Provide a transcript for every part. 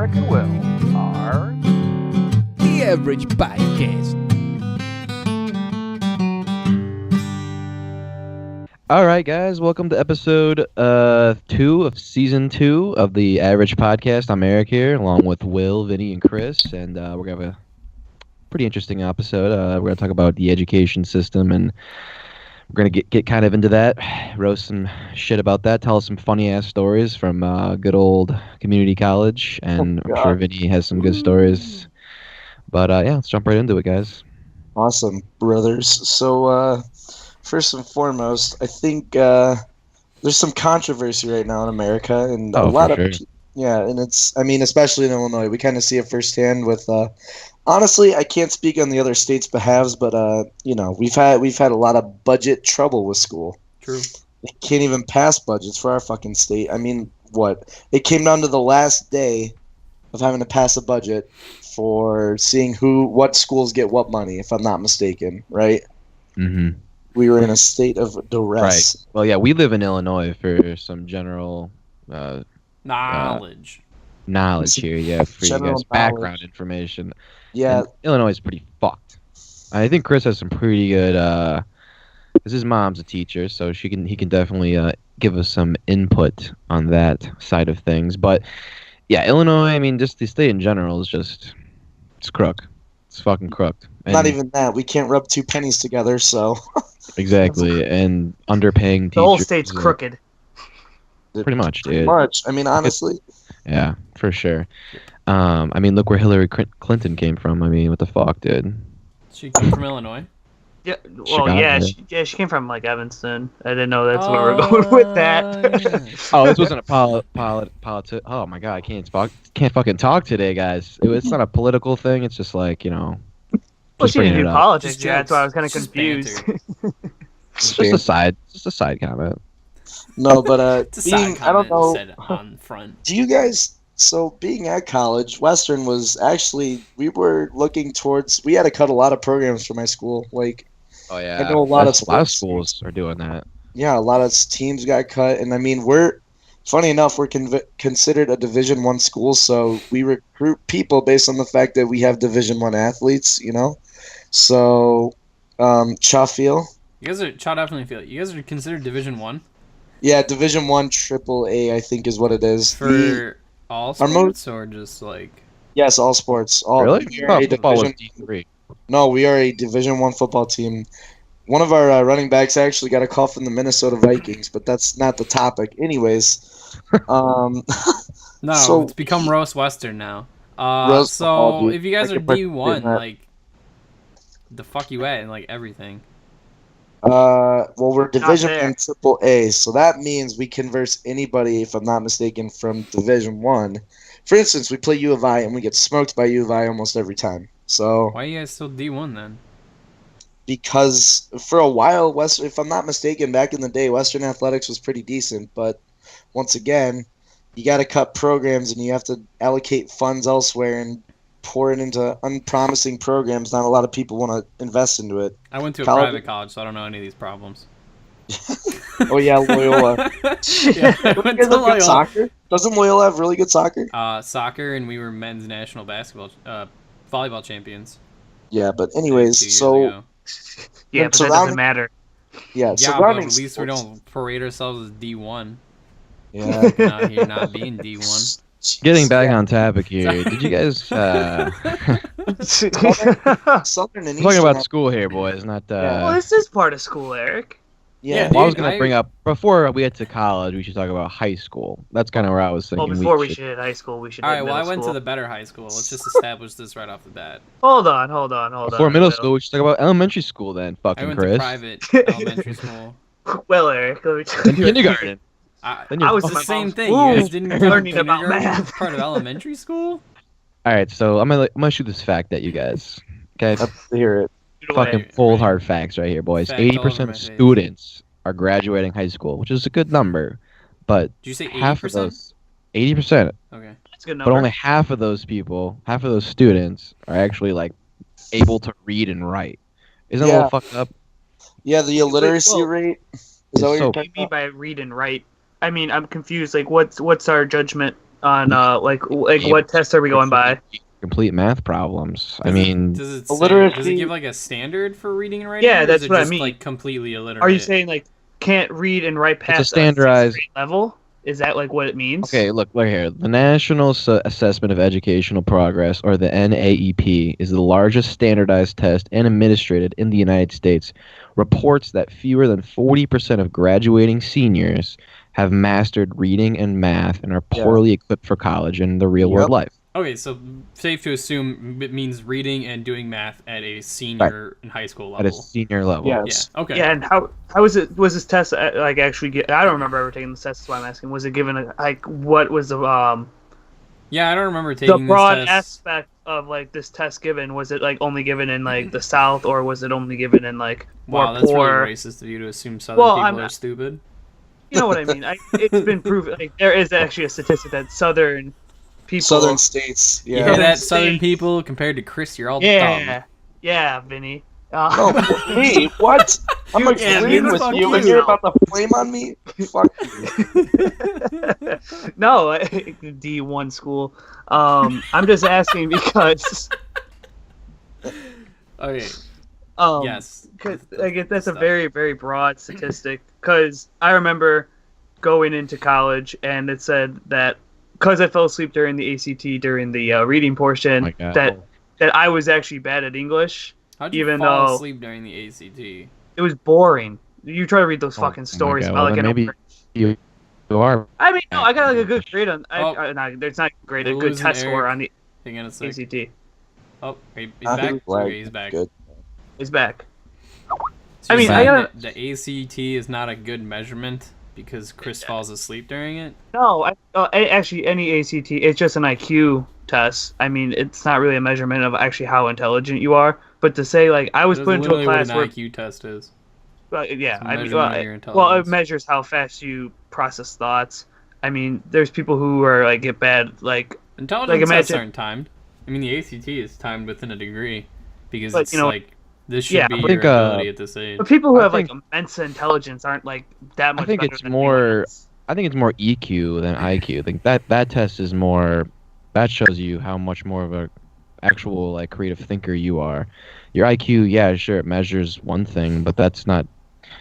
Eric and Will are The Average Podcast. All right, guys, welcome to episode 2 of season 2 of the Average Podcast. I'm Eric here, along with Will, Vinny, and Chris, and we're gonna have a pretty interesting episode. We're gonna talk about the education system, and we're gonna get kind of into that, roast some shit about that, tell some funny ass stories from good old community college, and I'm sure Vinny has some good stories. But yeah, let's jump right into it, guys. Awesome, brothers. So, first and foremost, I think there's some controversy right now in America, and a lot of and it's, I mean, especially in Illinois, we kind of see it firsthand with. Honestly, I can't speak on the other states' behalves, but you know, we've had a lot of budget trouble with school. True. They can't even pass budgets for our fucking state. I mean, what? It came down to the last day of having to pass a budget for seeing what schools get what money, if I'm not mistaken, right? Mm-hmm. We were in a state of duress. Right. Well, yeah, we live in Illinois for some general Knowledge here, yeah, for you guys. Background information. Yeah. And Illinois is pretty fucked. I think Chris has some pretty good, because his mom's a teacher, so he can definitely give us some input on that side of things. But yeah, Illinois, I mean, just the state in general is it's crook. It's fucking crooked. And not even that. We can't rub two pennies together, so. Exactly, and underpaying teachers. The whole state's crooked. Pretty much, dude. Pretty much. I mean, honestly. Yeah, for sure. I mean, look where Hillary Clinton came from. I mean, what the fuck, dude? She came from Illinois. Yeah, well, Chicago. she came from like Evanston. I didn't know that's where we're going with that. Yeah. Oh, this wasn't a politi- Oh my god, I can't fucking talk today, guys. It's not a political thing. It's just like, you know. Well, Just she didn't bringing do it up. politics. Just Yeah, that's why I was kind of jokes. Just confused. banter. Just a side comment. No, but It's a side I don't comment know. said on front. Do you guys? So being at college, Western was actually we were looking towards. We had to cut a lot of programs for my school. Like, Oh yeah, I know a lot of schools are doing that. yeah, a lot of teams got cut, and I mean funny enough, we're considered a Division I school, so we recruit people based on the fact that we have Division I athletes, you know. So, Chafiel. You guys are definitely feel it. You guys are considered Division One Yeah, Division I Triple A, I think is what it is. for all our sports, or just like. Yes, all sports. Really? We are a Football was division, D3. no, we are a Division I football team. One of our running backs actually got a call from the Minnesota Vikings, but that's not the topic. Anyways, No, So- it's become Roast Western now. Roast So football, dude. if you guys I are can participate D1, in that. like, the fuck you at and like everything. well, we're Division there. I Triple A, so that means we converse anybody, if I'm not mistaken, from Division I. For instance, we play U of I, and we get smoked by U of I almost every time. So. Why are you guys still D1 then? Because for a while, Western, if I'm not mistaken, back in the day, Western athletics was pretty decent. But once again, you got to cut programs and you have to allocate funds elsewhere and pour it into unpromising programs. Not a lot of people want to invest into it. I went to a College- private college, so I don't know any of these problems. Oh yeah, Loyola. Yeah, I went to Loyola. Soccer? Doesn't Loyola have really good soccer? Soccer, and we were men's national volleyball champions. Yeah, but 2 anyways, years so ago. Yeah, And but that doesn't matter. yeah, Yeah, but surrounding at least we sports- don't parade ourselves as D1. Yeah. Not here, not being D1. Getting back on topic here, did you guys Southern and we're talking Eastern about have- school here, boys, not Well, this is part of school, Eric. yeah, Well, I was dude, gonna bring up before we get to college, we should talk about high school. That's kind of where I was thinking. Well, before we should hit high school, we should All hit right, well, I middle went to school. the better high school. Let's just establish this right off the bat. Hold on. Before middle Will. school, we should talk about elementary school then. I Fucking went Chris. to private elementary school. Well, Eric, let me tell And you. kindergarten. Then I you're was It's in the my same mom's thing. You womb guys didn't go learning to about kindergarten math. part of elementary school? All right, so I'm gonna shoot this fact at you guys. Okay, I'd hear it. fucking Right, cold right. hard facts right here, boys. Facts all over 80% my of face. students are graduating high school, which is a good number, but Did you say 80%? half of those, 80%, Okay. That's a good but number. only half of those people, half of those students, are actually like able to read and write. Isn't that a Yeah. little fucked up? Yeah, the illiteracy Well, rate. Is It's that what so- you're What do talking you mean about? by read and write? I mean, I'm confused. Like, what's our judgment on like what tests are we going by? Complete math problems. Does does it give like a standard for reading and writing? Yeah, that's what I mean. Like completely illiterate. Are you saying like can't read and write past a standardized level? Is that like what it means? Okay, look here. The National Assessment of Educational Progress, or the NAEP, is the largest standardized test and administered in the United States. Reports that fewer than 40% of graduating seniors have mastered reading and math and are poorly equipped for college and the real world life. Okay, so safe to assume it means reading and doing math at a senior in high school level. At a senior level. Yes. Yeah. Okay. Yeah, and how was it? Was this test like actually? I don't remember ever taking this test. That's why I'm asking. Was it given like what was the Yeah, I don't remember taking the broad this test. aspect of like this test given? Was it like only given in like the South, or was it only given in like more that's poor? really racist of you to assume Southern people are stupid. You know what I mean? It's been proven. Like there is actually a statistic that Southern states. You hear that, Southern people? Compared to Chris, you're all dumb. Yeah, Vinny. No, me? What? I'm agreeing with you. And you're about to flame on me? Fuck you. No, D1 school. I'm just asking because. Okay. Yes. Because that's a very, very broad statistic. Because I remember going into college and it said that because I fell asleep during the ACT during the reading portion, that I was actually bad at English. How'd you fall asleep during the ACT? It was boring. You try to read those fucking stories about like maybe you are. I mean, no, I got like a good grade on. There's not great, a good test score on the ACT. Oh, he's back. Okay, he's back. Good. He's back. So I mean, the ACT is not a good measurement because Chris falls asleep during it. No, actually, any ACT, it's just an IQ test. I mean, it's not really a measurement of actually how intelligent you are. But to say like I was put into a class where an IQ test is. Yeah, I mean, it measures how fast you process thoughts. I mean, there's people who are like get bad like intelligence tests aren't timed. I mean, the ACT is timed within a degree because it's like this should be your ability at this age. But people who have like immense intelligence aren't like that much. I think it's more. I think it's more EQ than IQ. I think that test is more. That shows you how much more of a actual like creative thinker you are. Your IQ, yeah, sure, it measures one thing, but that's not.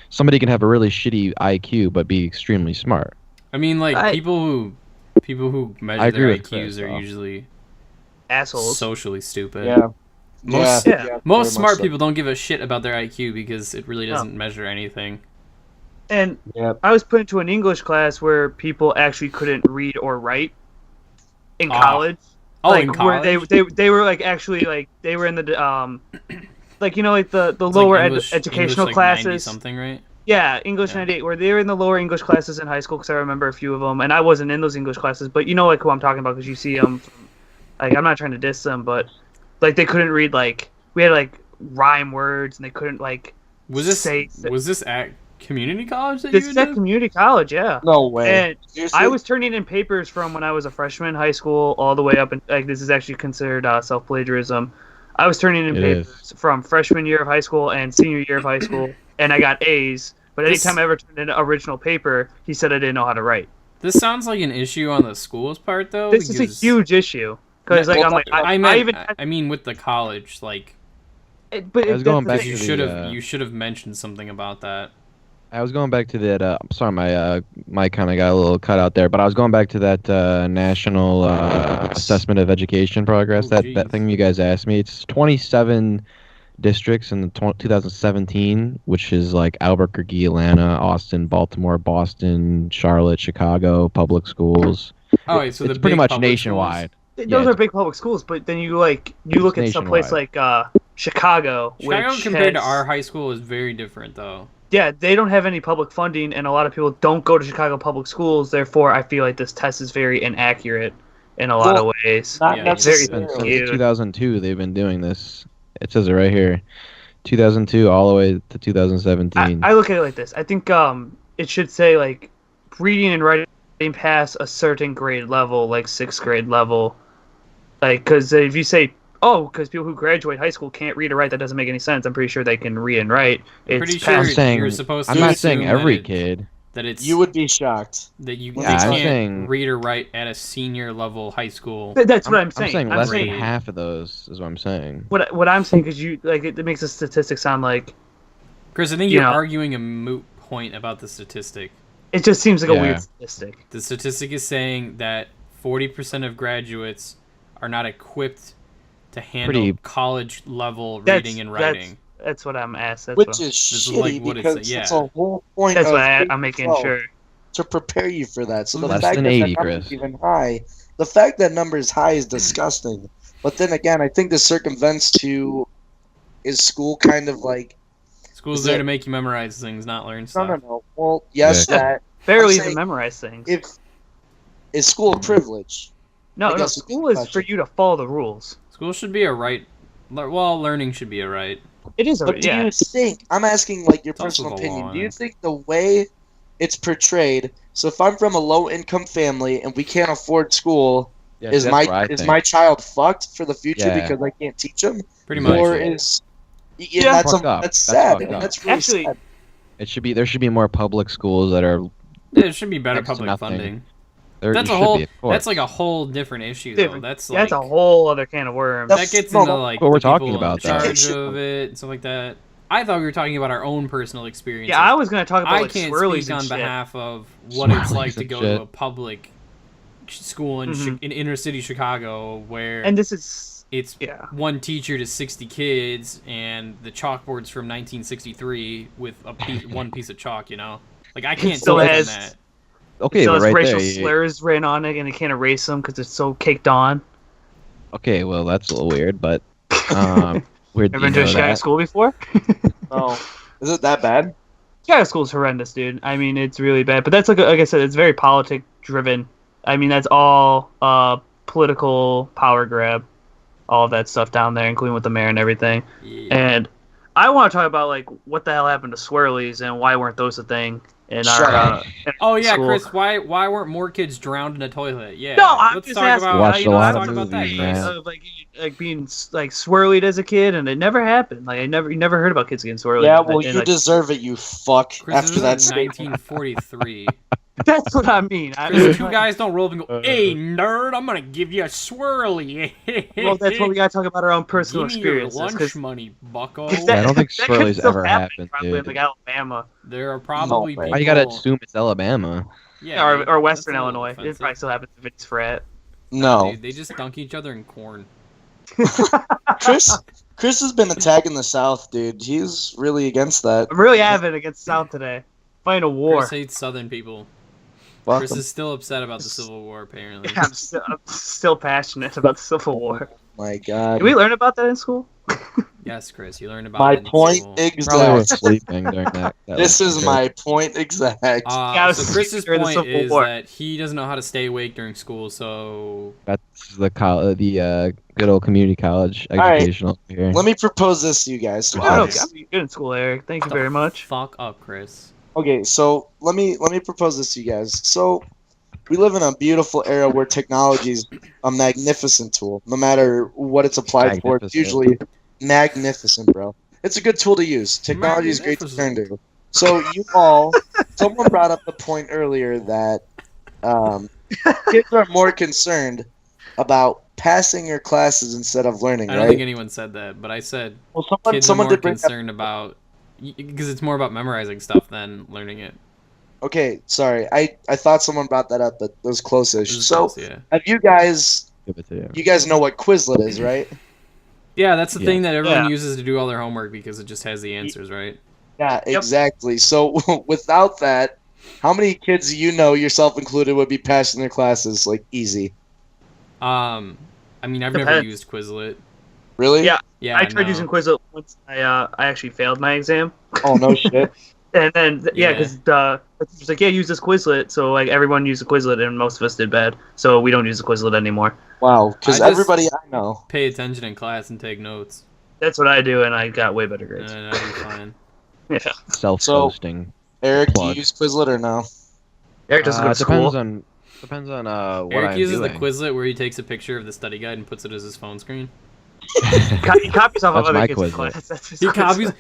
Somebody can have a really shitty IQ but be extremely smart. I mean, like people who measure their IQs are usually assholes, socially stupid. Yeah. Most smart people don't give a shit about their IQ because it really doesn't measure anything. And I was put into an English class where people actually couldn't read or write in college. In college? Where they were like actually like they were in the like like the lower educational English, classes. 90 something, right? Yeah, English 98, where they were in the lower English classes in high school, because I remember a few of them, and I wasn't in those English classes, but you know like who I'm talking about because you see them. Like I'm not trying to diss them, but like they couldn't read like we had like rhyme words, and they couldn't like was this at community college that this you is at community college, yeah. No way. And I was turning in papers from when I was a freshman in high school all the way up, and like this is actually considered self plagiarism. I was turning in papers from freshman year of high school and senior year of high school, and I got A's. But anytime I ever turned in an original paper, he said I didn't know how to write. This sounds like an issue on the school's part, though. This is a huge issue because like I mean with the college, like. But I was going back. You should have mentioned something about that. I was going back to that. I'm sorry, my mic kind of got a little cut out there, but I was going back to that National Assessment of Education Progress. That thing you guys asked me. It's 27 districts in the 2017, which is like Albuquerque, Atlanta, Austin, Baltimore, Boston, Charlotte, Chicago public schools. Oh, so it's pretty much nationwide. Those are big public schools, but then you look at some place like Chicago, which compared to our high school is very different though. Yeah, they don't have any public funding, and a lot of people don't go to Chicago public schools. Therefore, I feel like this test is very inaccurate in a lot of ways. Since 2002, they've been doing this. It says it right here, 2002 all the way to 2017. I look at it like this. I think it should say like reading and writing past a certain grade level, like 6th grade level. Like, because if you say, because people who graduate high school can't read or write, that doesn't make any sense. I'm pretty sure they can read and write. You're supposed to. I'm not saying every kid. that it's you would be shocked that you Yeah, can't saying, read or write at a senior level high school. That's what I'm saying. I'm saying less than half of those is what I'm saying. What I'm saying is you like it makes the statistics sound like. Chris, I think you're arguing a moot point about the statistic. It just seems like a weird statistic. The statistic is saying that 40% of graduates are not equipped to handle college level reading and writing. That's what I'm asked. Which is shitty because that's a whole point. That's why I'm making sure to prepare you for that. So the less fact than that 80, that number Chris. is even high, the fact that number is high is disgusting. But then again, I think this circumvents to is school kind of like school's there to make you memorize things, not learn stuff. No. Well, yes, that barely even memorize things. Is school a privilege? No, school is for you to follow the rules. School should be a right. Well, learning should be a right. It is a right. But do you think, I'm asking like your personal opinion, do you think the way it's portrayed, so if I'm from a low income family and we can't afford school, is my child fucked for the future because I can't teach him? Pretty much. Or is that's sad. That's really sad. There should be more public schools that are. There should be better public funding. That's like a whole different issue, though. That's a whole other can of worms. That gets into like what we're talking about. In charge of it and stuff like that. I thought we were talking about our own personal experiences. Yeah, I was going to talk about I can't speak on behalf of what it's like to go to a public school in inner city Chicago where it's one teacher to 60 kids and the chalkboard's from 1963 with one piece of chalk. Like I can't still has that. Okay, so but right racial there, slurs written on it, and they can't erase them because it's so caked on. Okay, well that's a little weird, but weird. Ever been to a Chicago school before? Oh, is it that bad? Chicago school's horrendous, dude. I mean, it's really bad. But that's like I said, it's very politic driven. I mean, that's all political power grab, all of that stuff down there, including with the mayor and everything. Yeah. And I want to talk about like what the hell happened to swirlies and why weren't those a thing in our school. Chris, why weren't more kids drowned in a toilet? Yeah. No, I'm just asking. Watched a lot of movies, that, man. Like being like swirlied as a kid, and it never happened. Like you never heard about kids getting swirlied. Yeah, well, you deserve it, you fuck. Chris, after that, 1943. That's what I mean. Chris, two guys don't roll up and go, "Hey, nerd, I'm gonna give you a swirly." Well, that's what we gotta talk about our own personal experiences. Give me your lunch money, bucko. I don't think swirlies ever happened, probably in like Alabama. There are probably people... Why you gotta assume it's Alabama? Yeah, or Western Illinois. It probably still happens if it's frat. No. Dude, they just dunk each other in corn. Chris has been attacking the South, dude. He's really against that. I'm really avid against the South today. Fighting a war. Chris hates Southern people. Welcome. Chris is still upset about the Civil War, apparently. I'm still passionate about the Civil War. Oh my God. Did we learn about that in school? Yes, Chris, you learned about my it in point school. exact. Probably was sleeping during that. This is my point exact. So Chris's point is that he doesn't know how to stay awake during school, so... That's the good old community college educational here. Let me propose this to you guys. I'm good in school, Eric. Thank you very much. Fuck up, Chris. Okay, so let me propose this to you guys. So we live in a beautiful era where technology is a magnificent tool. No matter what it's applied for, it's usually magnificent, bro. It's a good tool to use. Technology is great to turn to. So someone brought up the point earlier that kids are more concerned about passing your classes instead of learning. I don't think anyone said that, but I said kids are more concerned about because it's more about memorizing stuff than learning it. Okay, sorry. I thought someone brought that up, but it was close-ish. So, have you guys know what Quizlet is, right? Yeah, that's the thing that everyone uses to do all their homework because it just has the answers, right? Yeah, exactly. So, without that, how many kids do you know, yourself included, would be passing their classes, like, easy? I mean, I've never used Quizlet. Really? Yeah, I tried using Quizlet once. I actually failed my exam. Oh, no shit. And then, because the teacher was like, use this Quizlet. So, like, everyone used the Quizlet, and most of us did bad. So, we don't use the Quizlet anymore. Wow, because everybody I know. Pay attention in class and take notes. That's what I do, and I got way better grades. I'd be fine. Yeah. Self-posting. So, Eric, do you use Quizlet or no? Eric doesn't go to school. Depends on what Eric I'm uses doing. the Quizlet where he takes a picture of the study guide and puts it as his phone screen. He copies off of other kids' class.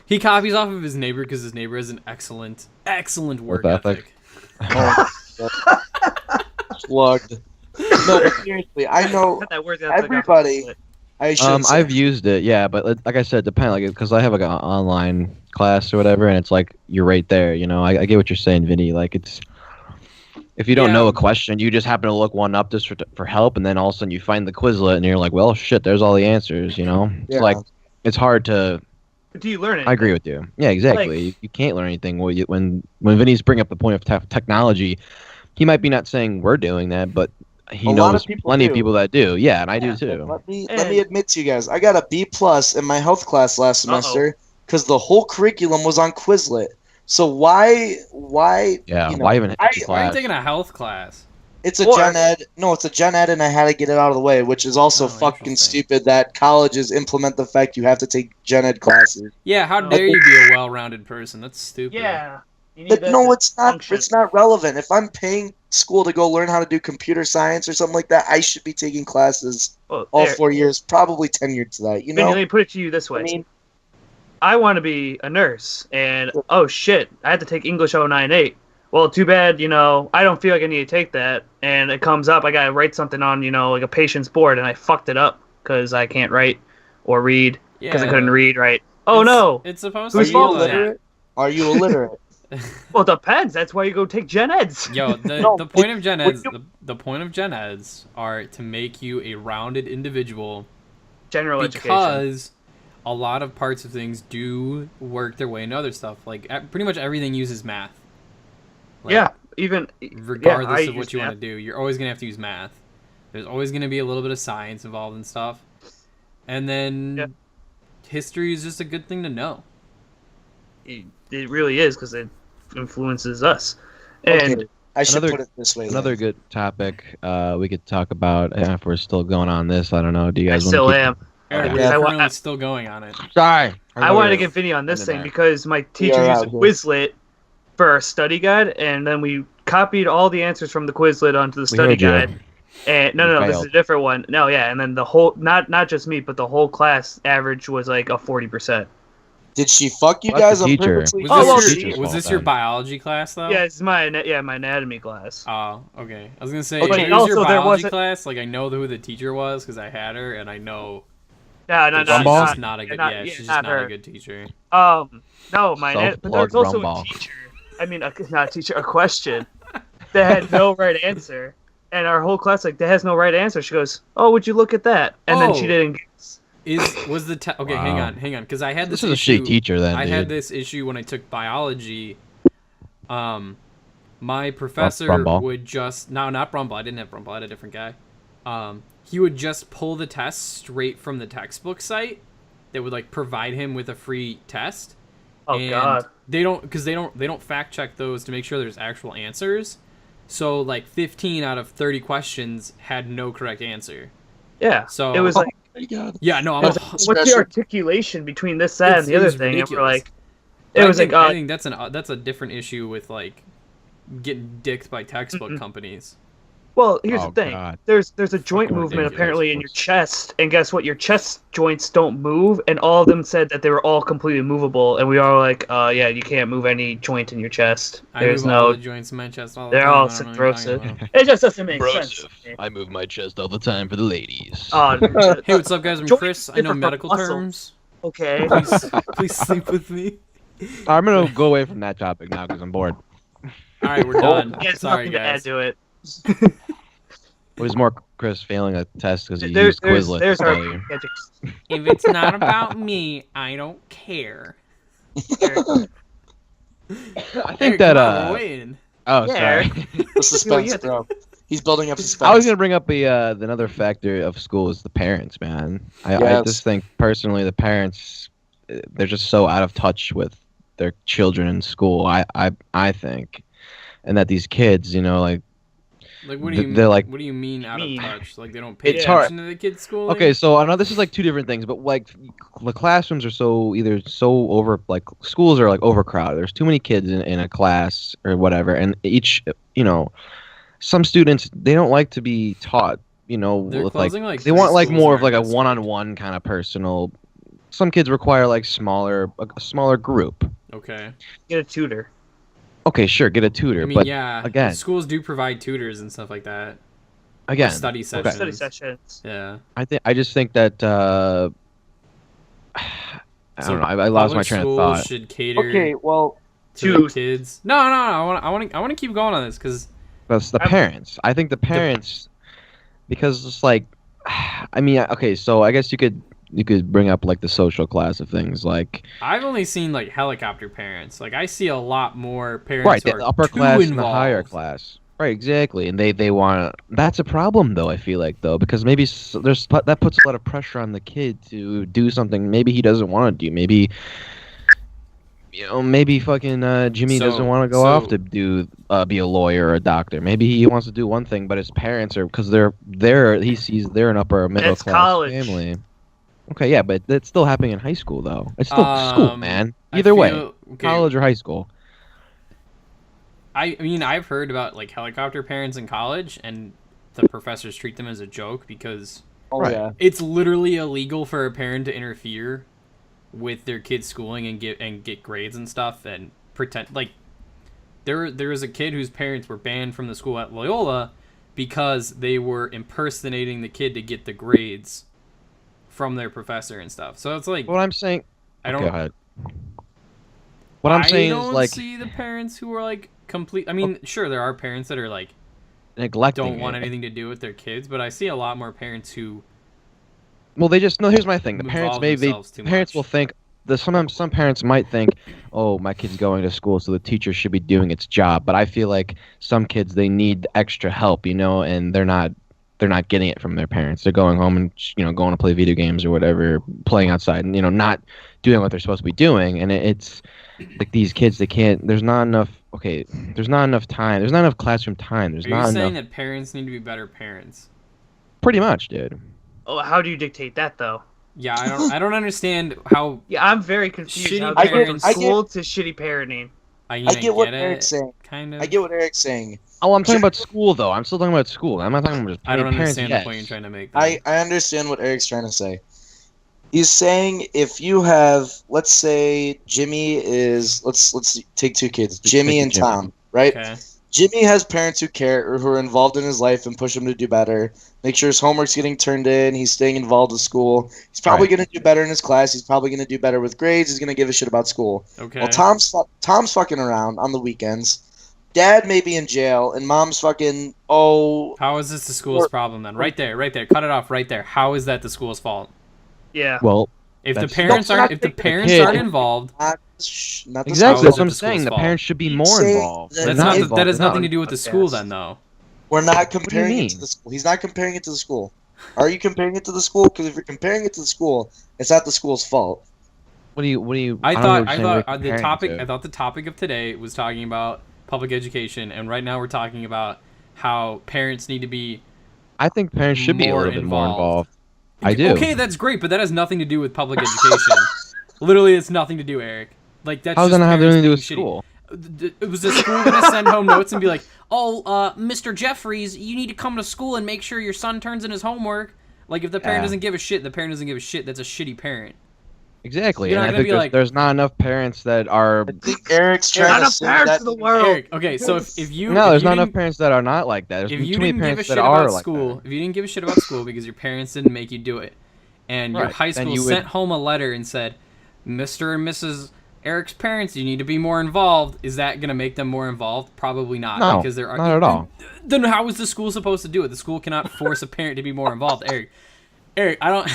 He copies off of his neighbor because his neighbor has an excellent work ethic. Oh, plugged. No, but seriously, I know everybody. I've used it, yeah, but like I said, it depends, like, because I have like an online class or whatever, and it's like you're right there. You know, I get what you're saying, Vinny. Like, it's if you don't know a question, you just happen to look one up just for help, and then all of a sudden you find the Quizlet, and you're like, well, shit, there's all the answers. You know, it's like it's hard to. But do you learn it? I agree with you. Yeah, exactly. Like, you can't learn anything when Vinny's bring up the point of technology. He might be not saying we're doing that, but he knows plenty of people that do. Yeah, and I do too. Let me admit to you guys, I got a B+ in my health class last semester because the whole curriculum was on Quizlet. So why? Yeah, you know, why even? Why are you taking a health class? It's a gen ed. No, it's a gen ed, and I had to get it out of the way, which is also fucking stupid that colleges implement the fact you have to take gen ed classes. Yeah, how dare you be a well-rounded person? That's stupid. Yeah. But no, it's not. Function. It's not relevant. If I'm paying school to go learn how to do computer science or something like that, I should be taking classes all 4 years, probably tenured to that. You know. Let me put it to you this way. I want to be a nurse, and oh shit, I had to take English 098. Well, too bad, I don't feel like I need to take that, and it comes up, I gotta write something on, like a patient's board, and I fucked it up because I can't write or read because I couldn't read right. Oh no! It's supposed to be illiterate. Are you illiterate? Well, it depends. That's why you go take gen eds. Yo, the point of gen eds, the point of gen eds are to make you a rounded individual. General education. Because a lot of parts of things do work their way into other stuff. Like pretty much everything uses math. Like, even regardless of what you want to do, you're always gonna have to use math. There's always gonna be a little bit of science involved in stuff, and then history is just a good thing to know. It really is because it influences us. And I should put it this way. Another good topic we could talk about if we're still going on this. I don't know. Do you guys? I still am. We're still going on it. Sorry. I wanted to get Vinny on this thing because my teacher used a Quizlet for our study guide, and then we copied all the answers from the Quizlet onto the study guide. And no, this is a different one. No, and then the whole not just me, but the whole class average was like a 40%. Did she fuck you guys up purposely? Was this your biology class though? Yeah, it's my anatomy class. Oh, okay. I was gonna say, if it was your biology class, like I know who the teacher was because I had her, and I know. No, she's just not a good. She's just not a good teacher. No, but there's also a teacher. I mean, not a teacher, a question that had no right answer, and our whole class that has no right answer. She goes, "Oh, would you look at that?" And then she didn't guess. Was the okay? Wow. Hang on, because I had this. This is a shitty teacher. Then I had this issue when I took biology. My professor would just not Brumble. I didn't have Brumble. I had a different guy. He would just pull the test straight from the textbook site that would like provide him with a free test. Oh God! They don't fact check those to make sure there's actual answers. So like 15 out of 30 questions had no correct answer. Yeah. So it was like, yeah, no. What's the articulation between this, that, and the other thing? Ridiculous. And we're like, I think that's a different issue with like getting dicked by textbook companies. Well, here's the thing. God. There's a joint movement apparently in your chest, and guess what? Your chest joints don't move, and all of them said that they were all completely movable, and we are like, yeah, you can't move any joint in your chest. There's all the joints in my chest all the time. They're all synthrosis. It just doesn't make sense. I move my chest all the time for the ladies. Hey, what's up, guys? I'm Chris. I know medical terms. Okay. Please sleep with me. I'm gonna go away from that topic now because I'm bored. All right, we're done. Sorry, guys. To add to it. It was more Chris failing a test because he used Quizlet. If it's not about me, I don't care. I think that Oh, sorry. The suspense, bro. He's building up suspense. I was gonna bring up another factor of school is the parents, man. I just think personally the parents, they're just so out of touch with their children in school. I think, and that these kids, like what do you mean? Like, what do you mean out of touch? Like they don't pay attention to the kids' school? Okay, so I know this is like two different things, but like the classrooms are so over, like schools are like overcrowded. There's too many kids in a class or whatever, and each some students they don't like to be taught. With like they want like more of like a one-on-one kind of personal. Some kids require like a smaller group. Okay. Get a tutor. Okay, sure, get a tutor. I mean, but yeah, again, schools do provide tutors and stuff like that. Again, study sessions. Okay. Study sessions. Yeah. I just think that I don't know. I lost my train of thought. Should cater. Okay, well, to the kids. No. I want to keep going on this because that's the parents. I think the parents, because it's like, I mean, okay, so I guess you could bring up like the social class of things. Like I've only seen like helicopter parents. Like I see a lot more parents. Right, the upper class and the higher class. Right, exactly, and they want. That's a problem, though. I feel like because maybe that puts a lot of pressure on the kid to do something maybe he doesn't want to do. Maybe maybe fucking Jimmy doesn't want to go off to do be a lawyer or a doctor. Maybe he wants to do one thing, but his parents are because he sees they're an upper middle class family. Okay, yeah, but that's still happening in high school, though. It's still school, man. Either way, college or high school. I mean, I've heard about like helicopter parents in college, and the professors treat them as a joke because it's literally illegal for a parent to interfere with their kid's schooling and get grades and stuff and pretend like there was a kid whose parents were banned from the school at Loyola because they were impersonating the kid to get the grades from their professor and stuff. So it's like what I'm saying. I don't. Go ahead. What I'm saying is like see the parents who are like complete. I mean, sure, there are parents that are like neglecting, don't want anything to do with their kids, but I see a lot more parents who. Well, they just no. Here's my thing. The parents will think. Sometimes some parents might think, "Oh, my kid's going to school, so the teacher should be doing its job." But I feel like some kids they need extra help, and they're not getting it from their parents. They're going home and going to play video games or whatever, playing outside, and not doing what they're supposed to be doing. And it's like these kids, they can't. There's not enough. Okay, there's not enough time. There's not enough classroom time. Are you saying that parents need to be better parents? Pretty much, dude. Oh, how do you dictate that though? Yeah, I don't understand how. Yeah, I'm very confused. Shitty how parents. School to shitty parenting. I get what Eric's saying. Kind of. I get what Eric's saying. Oh, I'm talking about school though. I'm still talking about school. I'm not talking about just I don't parents. understand the point you're trying to make. I understand what Eric's trying to say. He's saying if you have, let's say Jimmy is, let's take two kids, Jimmy and Tom, right? Okay. Jimmy has parents who care or who are involved in his life and push him to do better. Make sure his homework's getting turned in. He's staying involved with school. He's probably going to do better in his class.'s probably going to do better with grades. He's going to give a shit about school. Okay. Well, Tom's fucking around on the weekends. Dad may be in jail, and mom's fucking, How is this the school's problem then? Right there. Cut it off right there. How is that the school's fault? Yeah. Well, if the parents aren't involved, exactly that's what I'm saying. The parents should be more involved. That has nothing to do with the school then, though. We're not comparing it to the school. He's not comparing it to the school. Are you comparing it to the school? Because if you're comparing it to the school, it's not the school's fault. What do you? I thought the topic of today was talking about public education, and right now we're talking about how parents need to be. I think parents should be a little bit more involved. I do. Okay, that's great, but that has nothing to do with public education. Literally, it's nothing to do, Eric. Like that's. How does that have anything to do with school? It was the school gonna send home notes and be like, "Oh, Mr. Jeffries, you need to come to school and make sure your son turns in his homework." Like, if the parent doesn't give a shit, the parent doesn't give a shit. That's a shitty parent. Exactly, and I think there's not enough parents that are. I think Eric's trying to say that in the world. Eric, okay, so if you there's not enough parents that are not like that. There's too many parents that are like that. If you didn't give a shit about school because your parents didn't make you do it, and your high school sent home a letter and said, "Mr. and Mrs. Eric's parents, you need to be more involved," is that going to make them more involved? Probably not. No, because there are, not at all. Then how is the school supposed to do it? The school cannot force a parent to be more involved. Eric, I don't...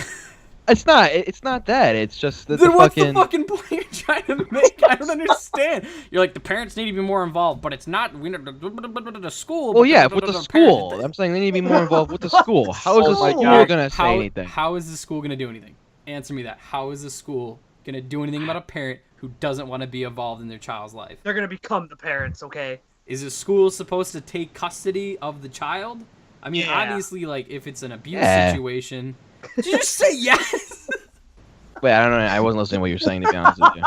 It's not that. It's just that then what's the fucking point you're trying to make? I don't understand. You're like, the parents need to be more involved, but it's not the school. Well, yeah, with the school. I'm saying they need to be more involved with the school. How is the school going to say anything? How is the school going to do anything? Answer me that. How is the school going to do anything about a parent who doesn't want to be involved in their child's life? They're going to become the parents, okay? Is the school supposed to take custody of the child? I mean, obviously, like, if it's an abuse situation... Did you just say yes? Wait, I don't know. I wasn't listening to what you were saying, to be honest with you.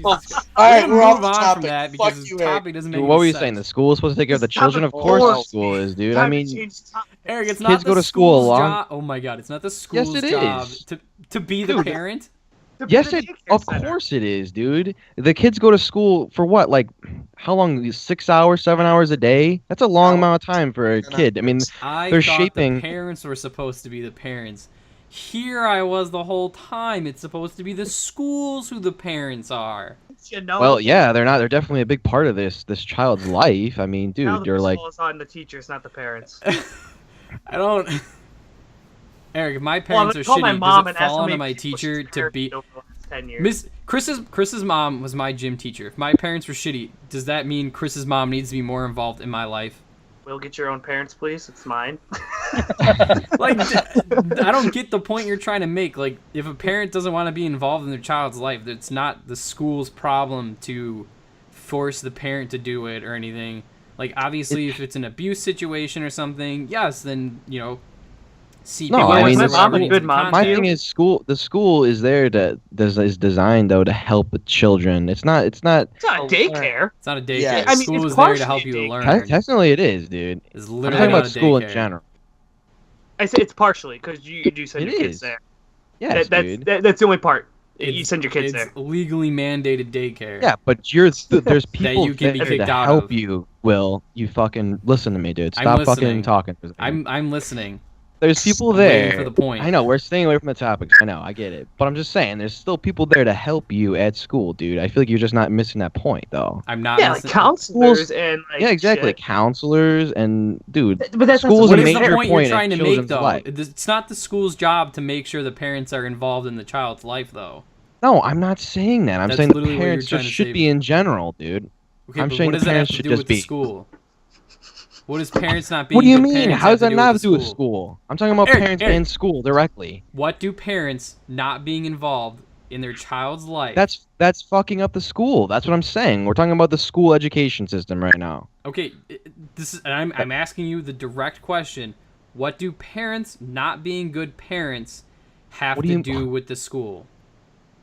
All right, we're off the on topic. from that because the topic doesn't make Dude, what were you sense. saying? The school is supposed to take care of the children? Of course the school is, dude. I mean, Eric, it's kids not go the to school school's a lot. job. Oh my god, it's not the school's job to be the parent. Yes, of course it is, dude. The kids go to school for what? Like, how long? 6 hours, 7 hours a day? That's a long amount of time for a kid. I mean, they're shaping. The parents were supposed to be the parents. Here I was the whole time. It's supposed to be the schools who the parents are. Well, yeah, they're not. They're definitely a big part of this child's life. I mean, dude, you're like. It's on the teachers, not the parents. I don't. Eric, if my parents are shitty, does it fall onto my teacher to be... Miss Chris's mom was my gym teacher. If my parents were shitty, does that mean Chris's mom needs to be more involved in my life? Will, get your own parents, please. It's mine. Like, I don't get the point you're trying to make. Like, if a parent doesn't want to be involved in their child's life, it's not the school's problem to force the parent to do it or anything. Like, obviously, if it's an abuse situation or something, yes, then, you know... No, I mean, my thing is the school is there is designed though to help the children. It's not a daycare. It's not a daycare. Yeah. The school is there to help you learn. Technically it is, dude. It's I'm literally talking not about school in daycare. general. I say it's partially because you do send your kids there. Yes, dude. That's the only part. You send your kids there. It's legally mandated daycare. Yeah, but there's people you can be there kicked to out help of. you. Will you fucking listen to me, dude? I'm Stop listening. fucking talking. I'm listening. There's people I'm there. waiting for the point. I know, we're staying away from the topics. I know, I get it. But I'm just saying, there's still people there to help you at school, dude. I feel like you're just not missing that point, though. I'm not. Yeah, like counselors and like. Yeah, exactly. Shit. Counselors and dude. But that's school is a major the point you're point trying in to make, children's though. life. It's not the school's job to make sure the parents are involved in the child's life, though. No, I'm not saying that. I'm That's saying the literally what parents you're just trying to should be in general, dude. Okay, I'm but saying what the does that have parents to should do just with the be. school? What does parents not being What do you good mean? parents How have does that to not have with to do with school? school? I'm talking about parents in school directly. What do parents not being involved in their child's life? That's fucking up the school. That's what I'm saying. We're talking about the school education system right now. Okay, I'm asking you the direct question. What do parents not being good parents have to do with the school?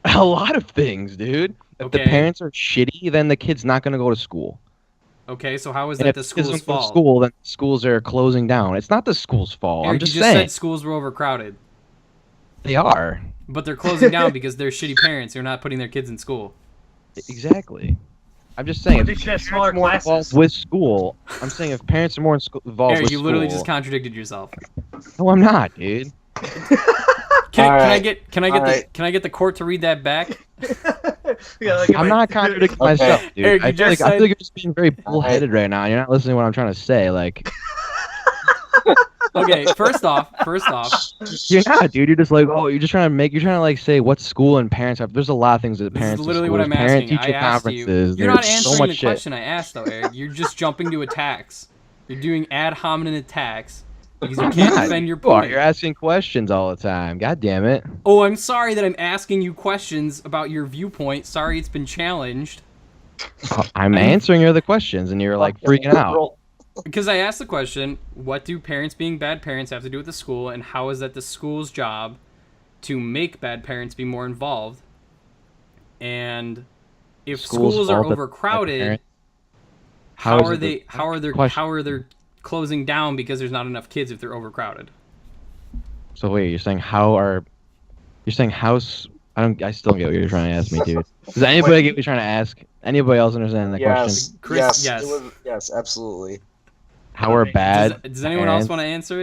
A lot of things, dude. If the parents are shitty, then the kid's not going to go to school. Okay, so how is that the school's fault? School, then schools are closing down. It's not the school's fault. Eric, I'm just you saying. said schools were overcrowded. They are. But they're closing down because they're shitty parents who are not putting their kids in school. Exactly. I'm just saying. They should have smaller classes. Involved with school. I'm saying if parents are more involved Eric, with school. you literally just contradicted yourself. No, I'm not, dude. Can I get the court to read that back? I'm not contradicting myself, dude. Eric, I feel like you're just being very bullheaded right now. You're not listening to what I'm trying to say. Like, okay, first off, you're not, dude. You're just like, you're trying to like say what school and parents have. There's a lot of things that parents. This is literally what I'm asking. Parent-teacher conferences. You're not answering so much the question I asked, though, Eric. You're just jumping to attacks. You're doing ad hominem attacks. Because you can't defend your point. You're asking questions all the time. God damn it. Oh, I'm sorry that I'm asking you questions about your viewpoint. Sorry it's been challenged. I'm answering your other questions, and you're like freaking out. Because I asked the question, what do parents being bad parents have to do with the school, and how is that the school's job to make bad parents be more involved? And if schools are overcrowded, how are they closing down because there's not enough kids if they're overcrowded? So wait, you're saying I still don't get what you're trying to ask me, dude. Does anybody get what you're trying to ask? Anybody else understand that question? Chris, yes, absolutely. How are bad? Does anyone else want to answer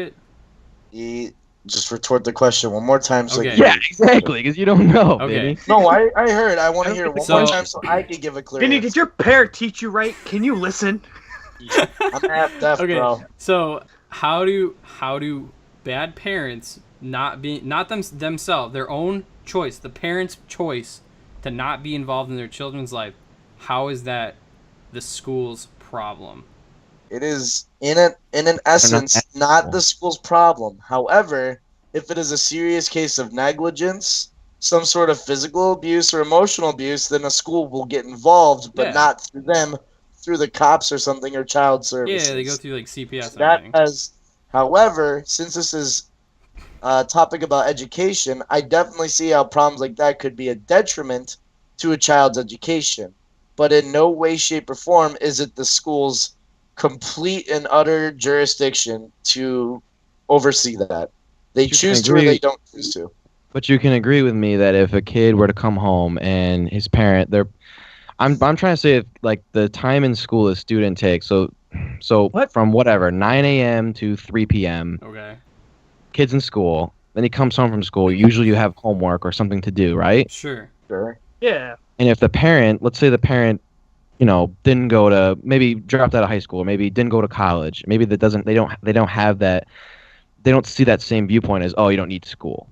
it? Just retort the question one more time. So yeah, exactly, because you don't know. Okay. Baby. No, I heard. I want to hear it one more time so I can give a clear Vinny, answer. did your parent teach you right? Can you listen? I'm half deaf, bro. So how do bad parents themselves, their own choice, the parents' choice to not be involved in their children's life, how is that the school's problem? It is in an essence not the school's problem. However, if it is a serious case of negligence, some sort of physical abuse or emotional abuse, then a school will get involved, but not through them, through the cops or something, or child services. Yeah, they go through like CPS and everything. However, since this is a topic about education, I definitely see how problems like that could be a detriment to a child's education. But in no way, shape, or form is it the school's complete and utter jurisdiction to oversee that. They choose to or they don't choose to. But you can agree with me that if a kid were to come home and his parent, I'm trying to say if like the time in school a student takes, so What? from whatever 9 a.m. to 3 p.m. Okay. Kids in school. Then he comes home from school. Usually you have homework or something to do, right? Sure. Yeah. And if the parent, let's say the parent, didn't go to, maybe dropped out of high school, or maybe didn't go to college, maybe they don't have that, they don't see that same viewpoint as, oh, you don't need school.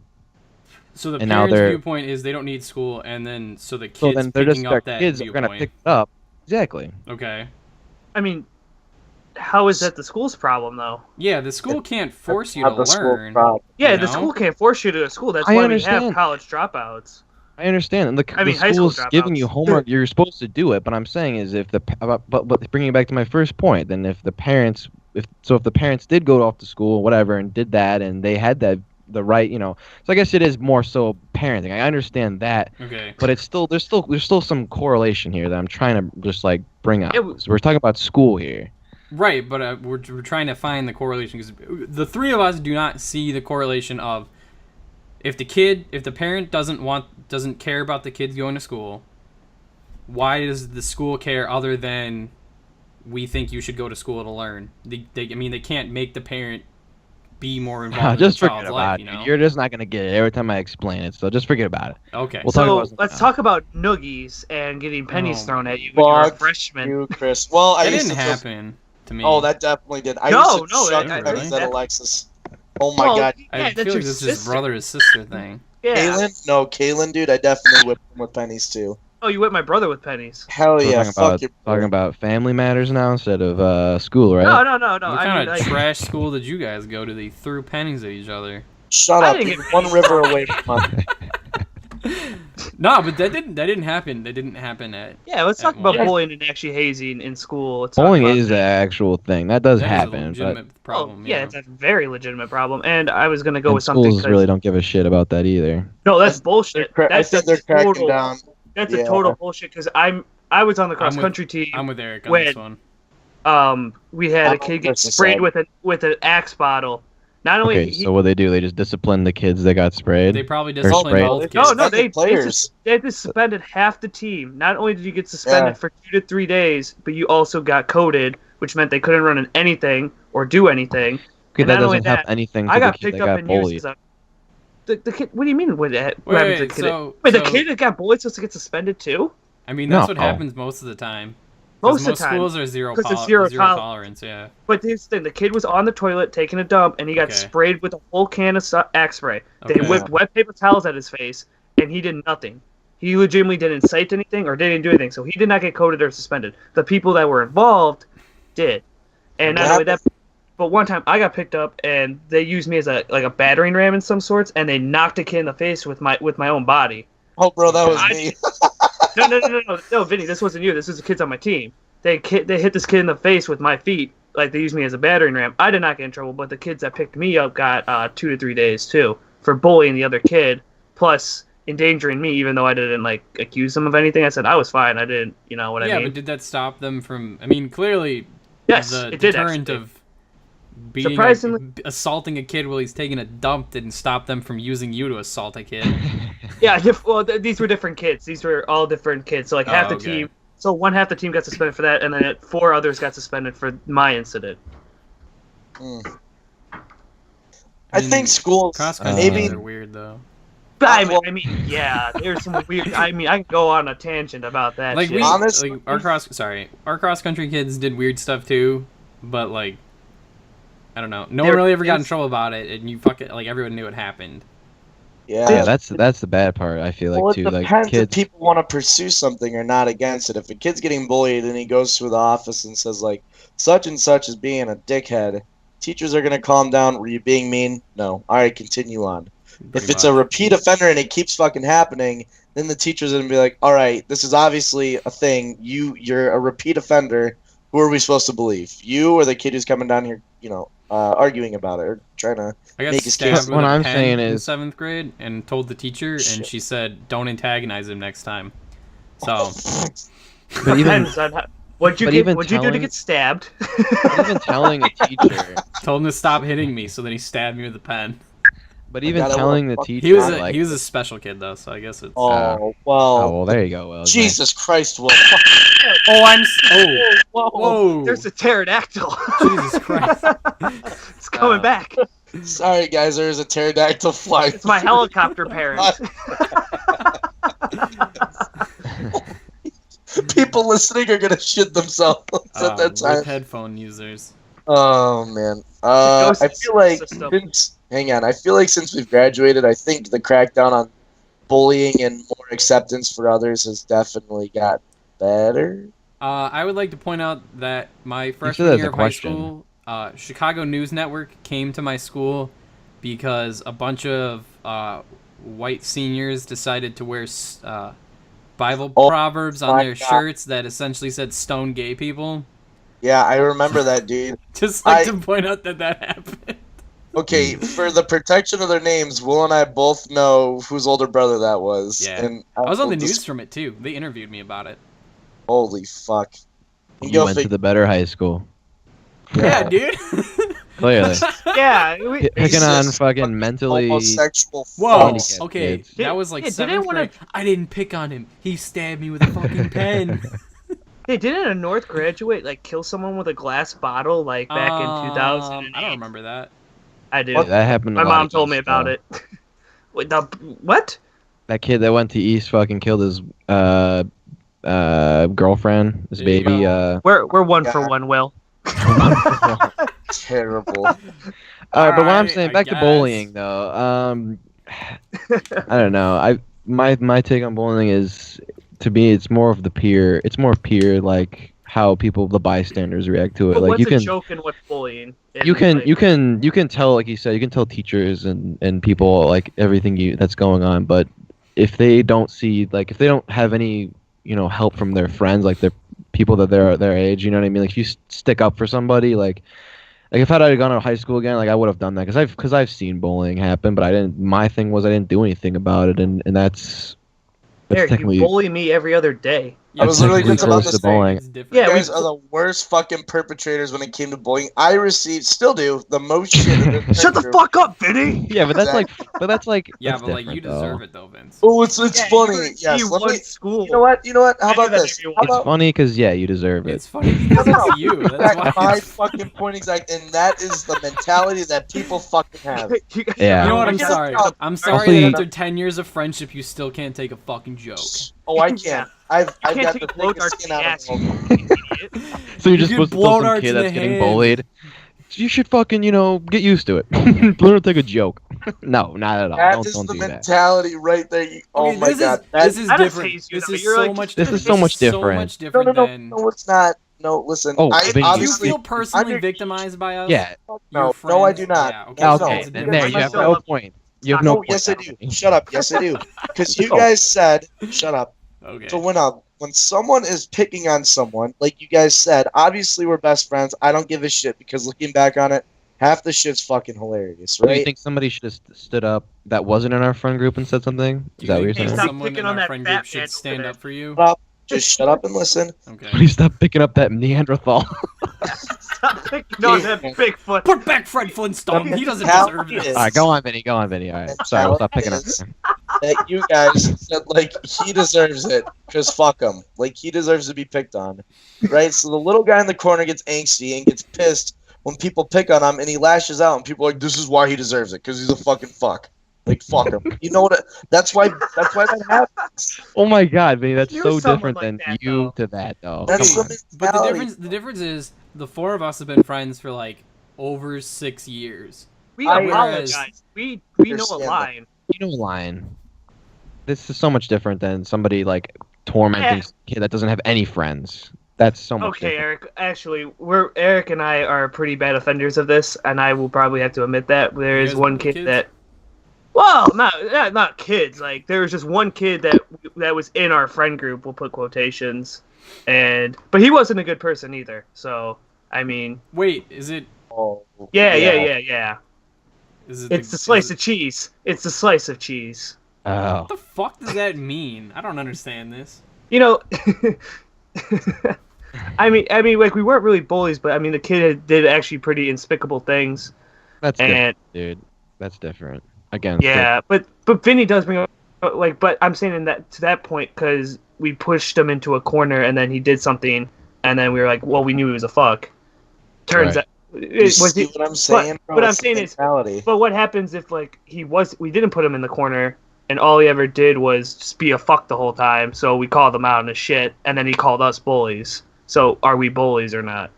So the parents' viewpoint is they don't need school, and then so the kids then picking up that kids viewpoint. are gonna pick it up. Exactly. Okay. I mean, how is that the school's problem, though? Yeah, the school can't force you to learn. Yeah, the school can't force you to go to school. That's why we have college dropouts. I understand. And the school's giving you homework. You're supposed to do it. But I'm saying is but bringing it back to my first point, then if the parents did go off to school, whatever, and did that, and they had the right, so I guess it is more so parenting. I understand that. Okay. But there's still some correlation here that I'm trying to just like bring up. So we're talking about school here. Right, but we're trying to find the correlation because the three of us do not see the correlation of if the parent doesn't care about the kids going to school, why does the school care other than we think you should go to school to learn? They can't make the parent be more involved in the child's life, you know? You're just not going to get it every time I explain it, so just forget about it. Okay. Let's talk about noogies and getting pennies thrown at you when you're a freshman. You, Chris. Well, that didn't happen to me. Oh, that definitely did. I used to chuck pennies at Alexis. Oh my god. I feel like this is brother or sister thing. Yeah. Kaylin, dude, I definitely whipped him with pennies too. Oh, you whipped my brother with pennies. Hell yeah, talking about family matters now instead of school, right? No. What kind of trash school did you guys go to? They threw pennies at each other. Shut up. One river away from us. No, but that didn't happen. That didn't happen at. Yeah, let's talk about bullying and actually hazing in school. Bullying is an actual thing. That does happen. Is a legitimate problem. Yeah, it's a very legitimate problem. And I was gonna go with something. Schools really don't give a shit about that either. No, that's bullshit. I think they're cracking down. That's a total bullshit because I was on the cross country team. I'm with Eric on this one. We had a kid get sprayed with an Axe bottle. Not only so what they do? They just discipline the kids that got sprayed. They probably disciplined both kids. No, they suspended half the team. Not only did you get suspended for 2 to 3 days, but you also got coded, which meant they couldn't run in anything or do anything. Okay, that doesn't have anything to the kid that got bullied. The kid. What do you mean? What happened to the kid? The kid that got bullied supposed to get suspended too? I mean, that's what happens most of the time. Most of the time. Schools are zero tolerance, yeah. But here's the thing. The kid was on the toilet taking a dump, and he got sprayed with a whole can of Axe spray. They whipped wet paper towels at his face, and he did nothing. He legitimately didn't cite anything or didn't do anything, so he did not get coded or suspended. The people that were involved did. And not only that, but one time I got picked up, and they used me as a battering ram in some sorts, and they knocked a kid in the face with my own body. Oh, bro, that was me. No, Vinny, this wasn't you. This was the kids on my team. They hit this kid in the face with my feet, like they used me as a battering ram. I did not get in trouble, but the kids that picked me up got 2 to 3 days too for bullying the other kid, plus endangering me, even though I didn't accuse them of anything. I said I was fine. I didn't, I mean. Yeah, but did that stop them from? I mean, clearly, yes, the it deterrent did, of being assaulting a kid while he's taking a dump didn't stop them from using you to assault a kid. Yeah, these were different kids. These were all different kids. So half the team. So half the team got suspended for that, and then 4 others got suspended for my incident. I think schools maybe are weird though. I mean, yeah, there's some weird. I mean, I can go on a tangent about that. Honestly, our cross country kids did weird stuff too, but I don't know. No one really ever got in trouble about it, and everyone knew it happened. Yeah, that's the bad part. I feel like too. It depends if people want to pursue something or not against it. If a kid's getting bullied and he goes to the office and says such and such is being a dickhead, teachers are gonna calm down. Were you being mean? No. All right, continue on. If it's a repeat offender and it keeps fucking happening, then the teacher's gonna be like, all right, this is obviously a thing. You're a repeat offender. Who are we supposed to believe? You or the kid who's coming down here, arguing about it or trying to make his case? What I'm saying is, in 7th grade, and told the teacher, and she said, "Don't antagonize him next time." So, but even what'd you do to get stabbed? Even telling a teacher, told him to stop hitting me, so then he stabbed me with a pen. But even telling the teacher, he was a special kid though, so I guess it's. Well. Oh well, there you go. Will. Jesus Christ, Will. Whoa! There's a pterodactyl. Jesus Christ! It's coming back. Sorry, guys. There's a pterodactyl flying. It's my helicopter parents. People listening are gonna shit themselves at that time. With headphone users. Oh man. I feel like I feel like since we've graduated, I think the crackdown on bullying and more acceptance for others has definitely got better. I would like to point out that my freshman year of high school, Chicago News Network came to my school because a bunch of white seniors decided to wear Bible proverbs on their shirts that essentially said "stone gay people." Yeah, I remember that, dude. Just like to point out that happened. Okay, for the protection of their names, Will and I both know whose older brother that was. Yeah, and I was on the news from it too. They interviewed me about it. Holy fuck! You went to the better high school. Yeah, dude. Clearly. Yeah. Picking on fucking mentally homosexual. Whoa. Okay, that was like 7th grade. I didn't pick on him. He stabbed me with a fucking pen. Hey, didn't a North graduate kill someone with a glass bottle back in 2000? I don't remember that. I do. That happened. My mom told me about it. Wait, what? That kid that went to East fucking killed his girlfriend, his baby. We're 1 for 1, Will. Terrible. But what I'm saying, back to bullying though. I don't know. My take on bullying is, to me, it's more of the peer. It's more peer, like how the bystanders react to it. But like what's a joke and what's bullying? You can tell, like you said, you can tell teachers and people everything that's going on. But if they don't see, if they don't have any, help from their friends, their people that they're their age, you know what I mean? If you stick up for somebody, if I had gone to high school again, I would have done that because I've seen bullying happen, but I didn't. My thing was I didn't do anything about it, and that's Eric, you bully me every other day. I was literally just about to bullying. Yeah, you guys are the worst fucking perpetrators when it came to bullying. I still do the most shit. Shut the fuck up, Vinny. Yeah, but that's yeah, but you deserve it though, Vince. Oh, it's funny. Yes, school. You know what? How about this? It's funny because you deserve it. It's funny because it's you. That's why. My fucking point exact, and that is the mentality that people fucking have. Yeah. You know what? I'm sorry. I'm sorry that after 10 years of friendship, you still can't take a fucking joke. Oh, I can't. I've got the thickest skin out of the So you're just supposed to tell some kid that's getting bullied, you should fucking, get used to it. Learn to take a joke. No, not at all. That is the mentality right there. Oh my god. This is different. This is so much different. This is so much different. So much different than... No, it's not. No, listen. Oh, do you feel personally victimized by us? Yeah. No, I do not. Yeah, okay. Then there, you have no point. You have no point. Yes, I do. Shut up. Yes, I do. Because you guys said, shut up. Okay. So when someone is picking on someone, like you guys said, obviously we're best friends. I don't give a shit because looking back on it, half the shit's fucking hilarious, right? Do you think somebody should have stood up that wasn't in our friend group and said something? Is that what you're saying? Someone in our friend group should stand up for you? Just shut up and listen. Okay. Please stop picking up that Neanderthal. Stop picking on that Bigfoot. Put back Fred Flintstone. He doesn't deserve this. All right, go on, Vinny. All right, sorry, we'll stop picking up. That you guys said, he deserves it, because fuck him. He deserves to be picked on. Right? So the little guy in the corner gets angsty and gets pissed when people pick on him, and he lashes out, and people are like, this is why he deserves it, because he's a fucking fuck. Fuck him. You know what? That's why that happens. Oh my god, Vinny, that's so different than you to that, though. That's but the difference is the four of us have been friends for over 6 years. We apologize. We know a line. You know a line. This is so much different than somebody tormenting a kid that doesn't have any friends. That's so much different. Eric. Actually, Eric and I are pretty bad offenders of this, and I will probably have to admit that there is one kid that. Well, not kids. There was just one kid that was in our friend group. We'll put quotations, but he wasn't a good person either. So I mean, wait, is it? Oh, yeah. It's the slice of cheese. It's the slice of cheese. Oh. What the fuck does that mean? I don't understand this. I mean, we weren't really bullies, but I mean, the kid did actually pretty despicable things. That's different, dude. That's different. Again. Yeah, but Vinny does bring up but I'm saying to that point because we pushed him into a corner and then he did something and then we were like, well, we knew he was a fuck. Turns out. See what I'm saying? What I'm saying is, but what happens if like we didn't put him in the corner and all he ever did was just be a fuck the whole time, so we called him out on his shit and then he called us bullies. So are we bullies or not?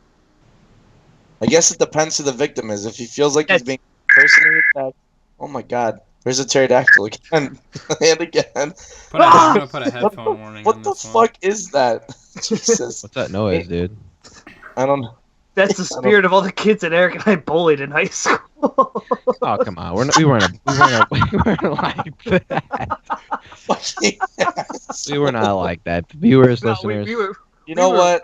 I guess it depends who the victim is. If he feels like he's being personally attacked, oh my god, there's a pterodactyl again and again. I'm gonna put a headphone warning. What the fuck is that? Jesus. What's that noise, dude? I don't know. That's the spirit of all the kids that Eric and I bullied in high school. Oh come on, we weren't like that. We were not like that. Viewers, listeners. You know what?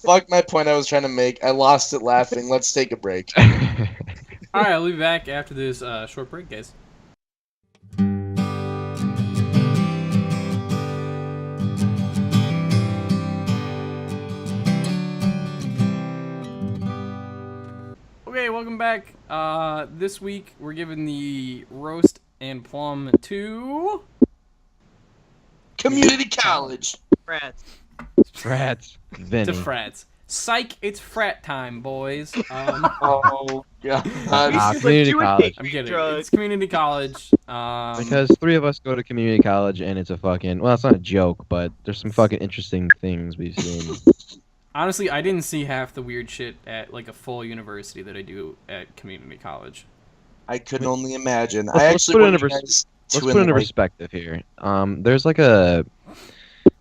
Fuck my point I was trying to make. I lost it laughing. Let's take a break. Alright, I'll be back after this short break, guys. Okay, welcome back. This week we're giving the roast and plum to community college. Frats. Vinny. To frats. Psych, it's frat time, boys. Oh, God. Community college. I'm kidding. It's community college. Because 3 of us go to community college, and it's a fucking... Well, it's not a joke, but there's some fucking interesting things we've seen. Honestly, I didn't see half the weird shit at, like, a full university that I do at community college. I could only imagine. Let's put it into perspective here. There's like a...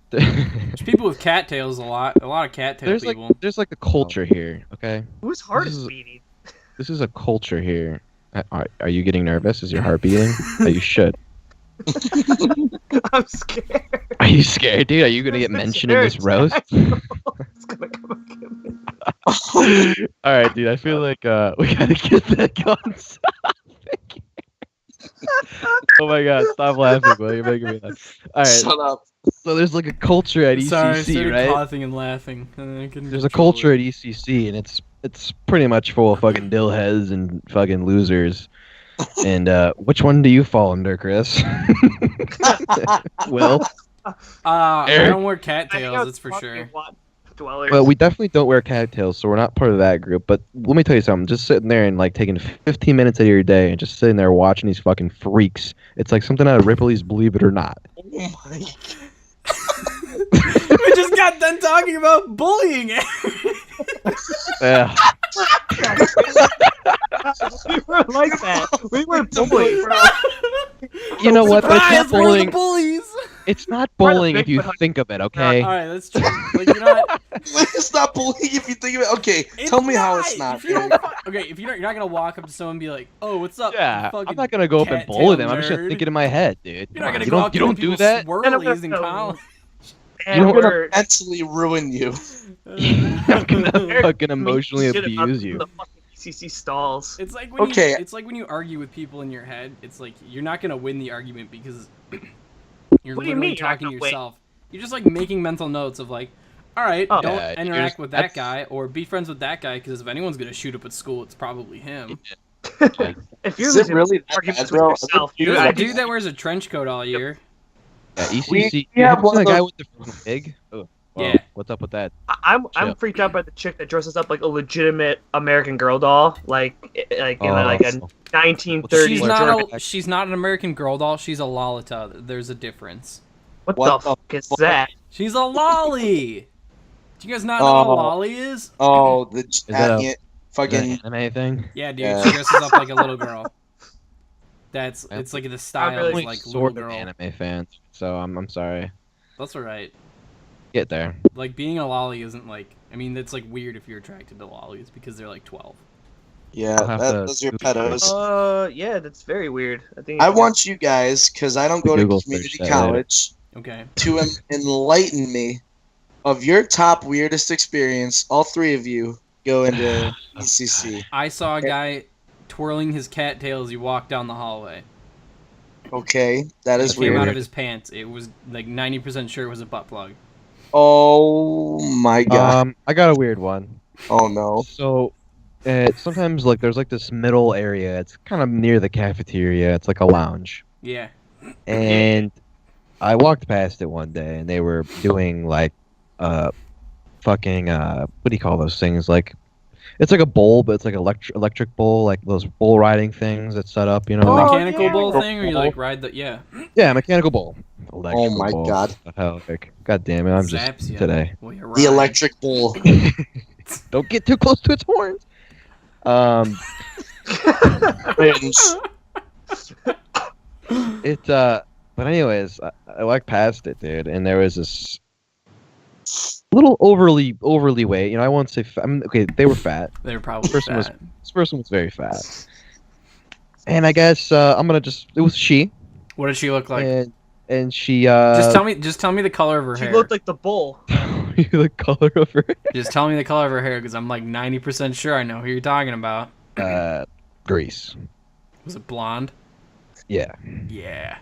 There's people with cattails a lot of cattail people. There's like a culture here, okay? Whose heart is beating? This is a culture here. Are you getting nervous? Is your heart beating? You should. I'm scared. Are you scared, dude? Are you gonna get mentioned in this roast? It's gonna come and get me. All right, dude. I feel like we gotta get that going. Oh my god! Stop laughing, Will. You're making me laugh. All right. Shut up. So there's like a culture at ECC, Sorry, I started right? coughing and laughing. There's a culture at ECC, and it's pretty much full of fucking dillheads and fucking losers. And which one do you fall under, Chris? Will? I don't wear cattails, that's for sure. Well, we definitely don't wear cattails, so we're not part of that group. But let me tell you something. Just sitting there and like taking 15 minutes out of your day and just sitting there watching these fucking freaks. It's like something out of Ripley's Believe It or Not. Oh my God. We just got done talking about bullying. Yeah. We were like that. We were bullied, bro. You know what? It's not bullying. Bullies. It's not bullying if you think of it, okay? All right, that's true. Like, you know what? It's not bullying if you think of it. Okay, tell me how it's not. Okay, if you're not gonna walk up to someone and be like, "Oh, what's up?" Yeah, I'm not gonna go up and bully them. I'm just gonna think it in my head, dude. You're not gonna go up to don't do that. Swirlies in college. I'm gonna mentally ruin you. I'm gonna fucking emotionally abuse you. The fucking ECC stalls. It's like when it's like when you argue with people in your head. It's like you're not gonna win the argument because you're literally talking to yourself. You're just like making mental notes of like, all right, don't interact with that guy or be friends with that guy because if anyone's gonna shoot up at school, it's probably him. If you're really arguments with yourself, there's a dude that wears a trench coat all year. Yeah, ECC. The guy with the pig. Oh, yeah. What's up with that? I'm freaked out by the chick that dresses up like a legitimate American Girl doll, like in like a 1930s. She's not an American Girl doll. She's a Lolita. There's a difference. What the fuck is that? She's a lolly. Do you guys not know what a lolly is? Oh, fucking anime thing. Yeah, dude. She dresses up like a little girl. It's like the style of like sort little girl. Of anime fans, so I'm sorry. That's alright. Get there. Like being a lolly isn't like it's like weird if you're attracted to lollies because they're like 12. Yeah, those are pedos. Yeah, that's very weird. I want you guys, because I don't go to community college, to enlighten me of your top weirdest experience. All 3 of you go into ECC. I saw a guy twirling his cattail as he walked down the hallway. Okay, that is weird. It came out of his pants. It was like 90% sure it was a butt plug. Oh my god. I got a weird one. Oh no. So sometimes like there's like this middle area. It's kind of near the cafeteria. It's like a lounge. Yeah. And I walked past it one day, and they were doing like fucking what do you call those things? Like it's like a bowl, but it's like electric bowl, like those bull riding things that set up. You know, the mechanical bowl thing, or you like ride the yeah, mechanical bowl. Oh my god! Hell, god damn it! I'm just today. Well, the electric bowl. Don't get too close to its horns. But anyways, I walked past it, dude, and there was this little overly weight. You know, I won't say. Okay, they were fat. They were probably fat. This person was very fat. And I guess I'm gonna just. It was she. What did she look like? And she. Just tell me the color of her hair. She looked like the bull. The color of her hair. Just tell me the color of her hair, because I'm like 90% sure I know who you're talking about. Grease. Was it blonde? Yeah. Yeah.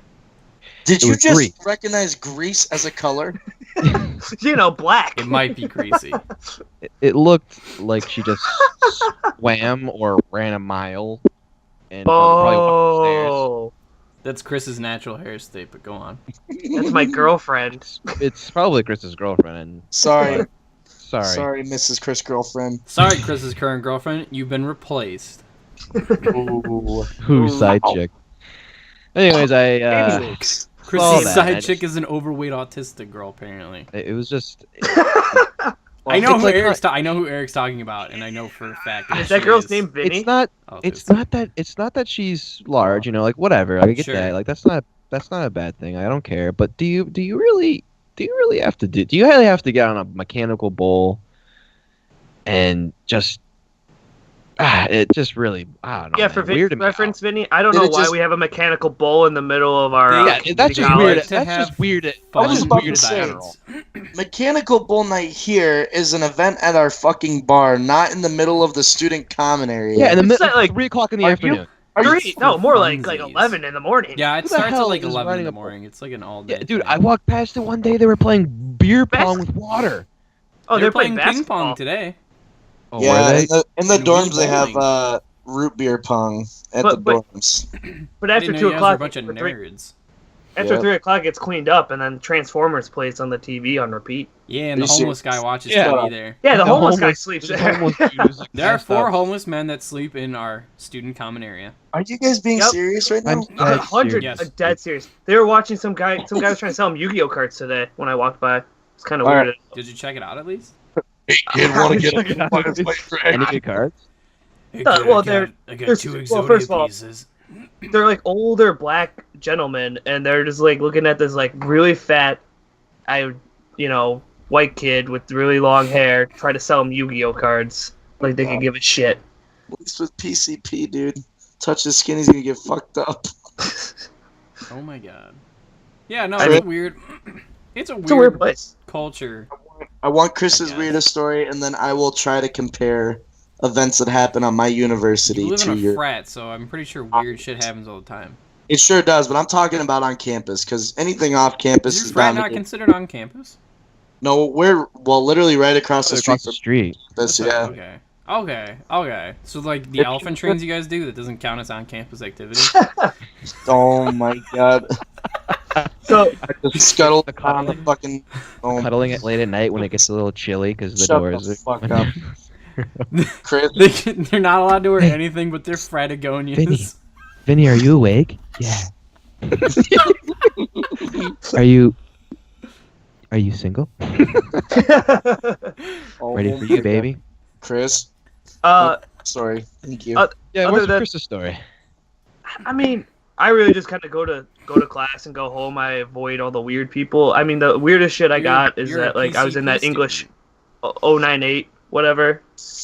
Did you just recognize grease as a color? You know, black. It might be greasy. It looked like she just swam or ran a mile. And probably walked upstairs. That's Chris's natural hair state, but go on. That's my girlfriend. It's probably Chris's girlfriend. And Sorry, Mrs. Chris girlfriend. Sorry, Chris's current girlfriend. You've been replaced. Who's side chick? Anyways, Chris's side chick is an overweight autistic girl, apparently. It was just. I know who Eric's talking about, and I know for a fact is that girl's name Vinny? It's not that she's large, you know, like whatever. I get that. Like that's not a bad thing. I don't care. But do you really have to do you really have to get on a mechanical bull and just it just really, I don't know. Yeah, man. for reference, Vinny, I don't know why we have a mechanical bowl in the middle of our. That's just weird. That's just weird. I was about to say, mechanical bull night here is an event at our fucking bar, not in the middle of the student common area. Yeah, in the middle, like 3 o'clock in the afternoon. No, more like 11 in the morning. Yeah, it starts at like 11 in the morning. It's like an all-day. Yeah, dude, I walked past it one day. They were playing beer pong with water. Oh, they're playing ping pong today. Oh, yeah, in the dorms they have root beer pong at the dorms. But after 2 o'clock, a bunch of nerds. After 3 o'clock, it's cleaned up, and then Transformers plays on the TV on repeat. Yeah, and the homeless guy watches TV there. Yeah, the homeless guy sleeps there. There are 4 homeless men that sleep in our student common area. Are you guys being serious right now? 100 dead serious. They were watching some guy was trying to sell them Yu-Gi-Oh cards today when I walked by. It's kind of weird. Did you check it out at least? Hey, kid, want to get any good cards? Hey, kid, well, I got 2 Exodia pieces. They're like older black gentlemen, and they're just like looking at this like really fat, white kid with really long hair, try to sell them Yu-Gi-Oh cards like they could give a shit. At least with PCP, dude, touch his skin, he's gonna get fucked up. Oh my god. Yeah, no, it's weird. It's a weird place. Culture. I want Chris's weirdest story, and then I will try to compare events that happen on my university you live to in a your. frat, so I'm pretty sure weird shit happens all the time. It sure does, but I'm talking about on campus, because anything off campus is your frat not considered on campus? No, we're literally right across the street. Yeah. Okay. So like the elephant trains you guys do, that doesn't count as on-campus activity. Oh my god. So I just scuttle on the fucking cuddling it late at night when it gets a little chilly because the doors are fuck up. Chris, they're not allowed to wear anything but their fratagonias. Vinny, are you awake? Yeah. Are you single? Ready for you, baby? Chris. Sorry. Thank you. Yeah, what's Chris's story? I mean, I really just kind of go to class and go home. I avoid all the weird people. I mean, the weirdest shit I got is that like I was in that English 098 whatever,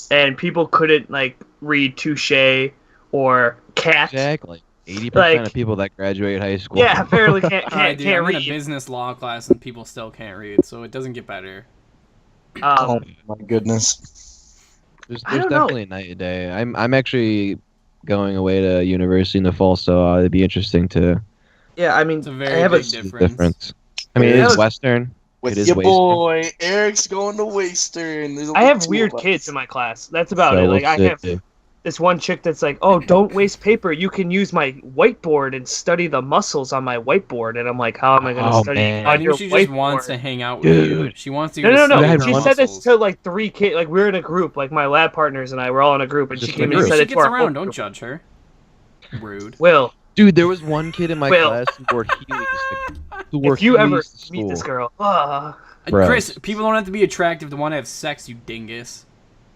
and people couldn't like read touche or cat. Exactly. 80% of people that graduate high school. Yeah, apparently can't I'm read. in a business law class and people still can't read, so it doesn't get better. Oh my goodness. There's definitely a night and day. I'm actually going away to university in the fall, so it'd be interesting to. Yeah, I mean, it's a very big difference. I mean, it is Western. With your boy, Eric's going to Western. I have weird kids in my class. That's about it. Like I have this one chick that's like, "Oh, don't waste paper. You can use my whiteboard and study the muscles on my whiteboard." And I'm like, "How am I going to study on your whiteboard?" She just wants to hang out with you. She wants to. No. She said this to like 3 kids. Like we're in a group. Like my lab partners and I were all in a group, and she came and said it to our around. Don't judge her. Rude. Will. Dude, there was one kid in my class who wore Heelys. If you ever meet this girl, Chris, people don't have to be attractive to want to have sex, you dingus.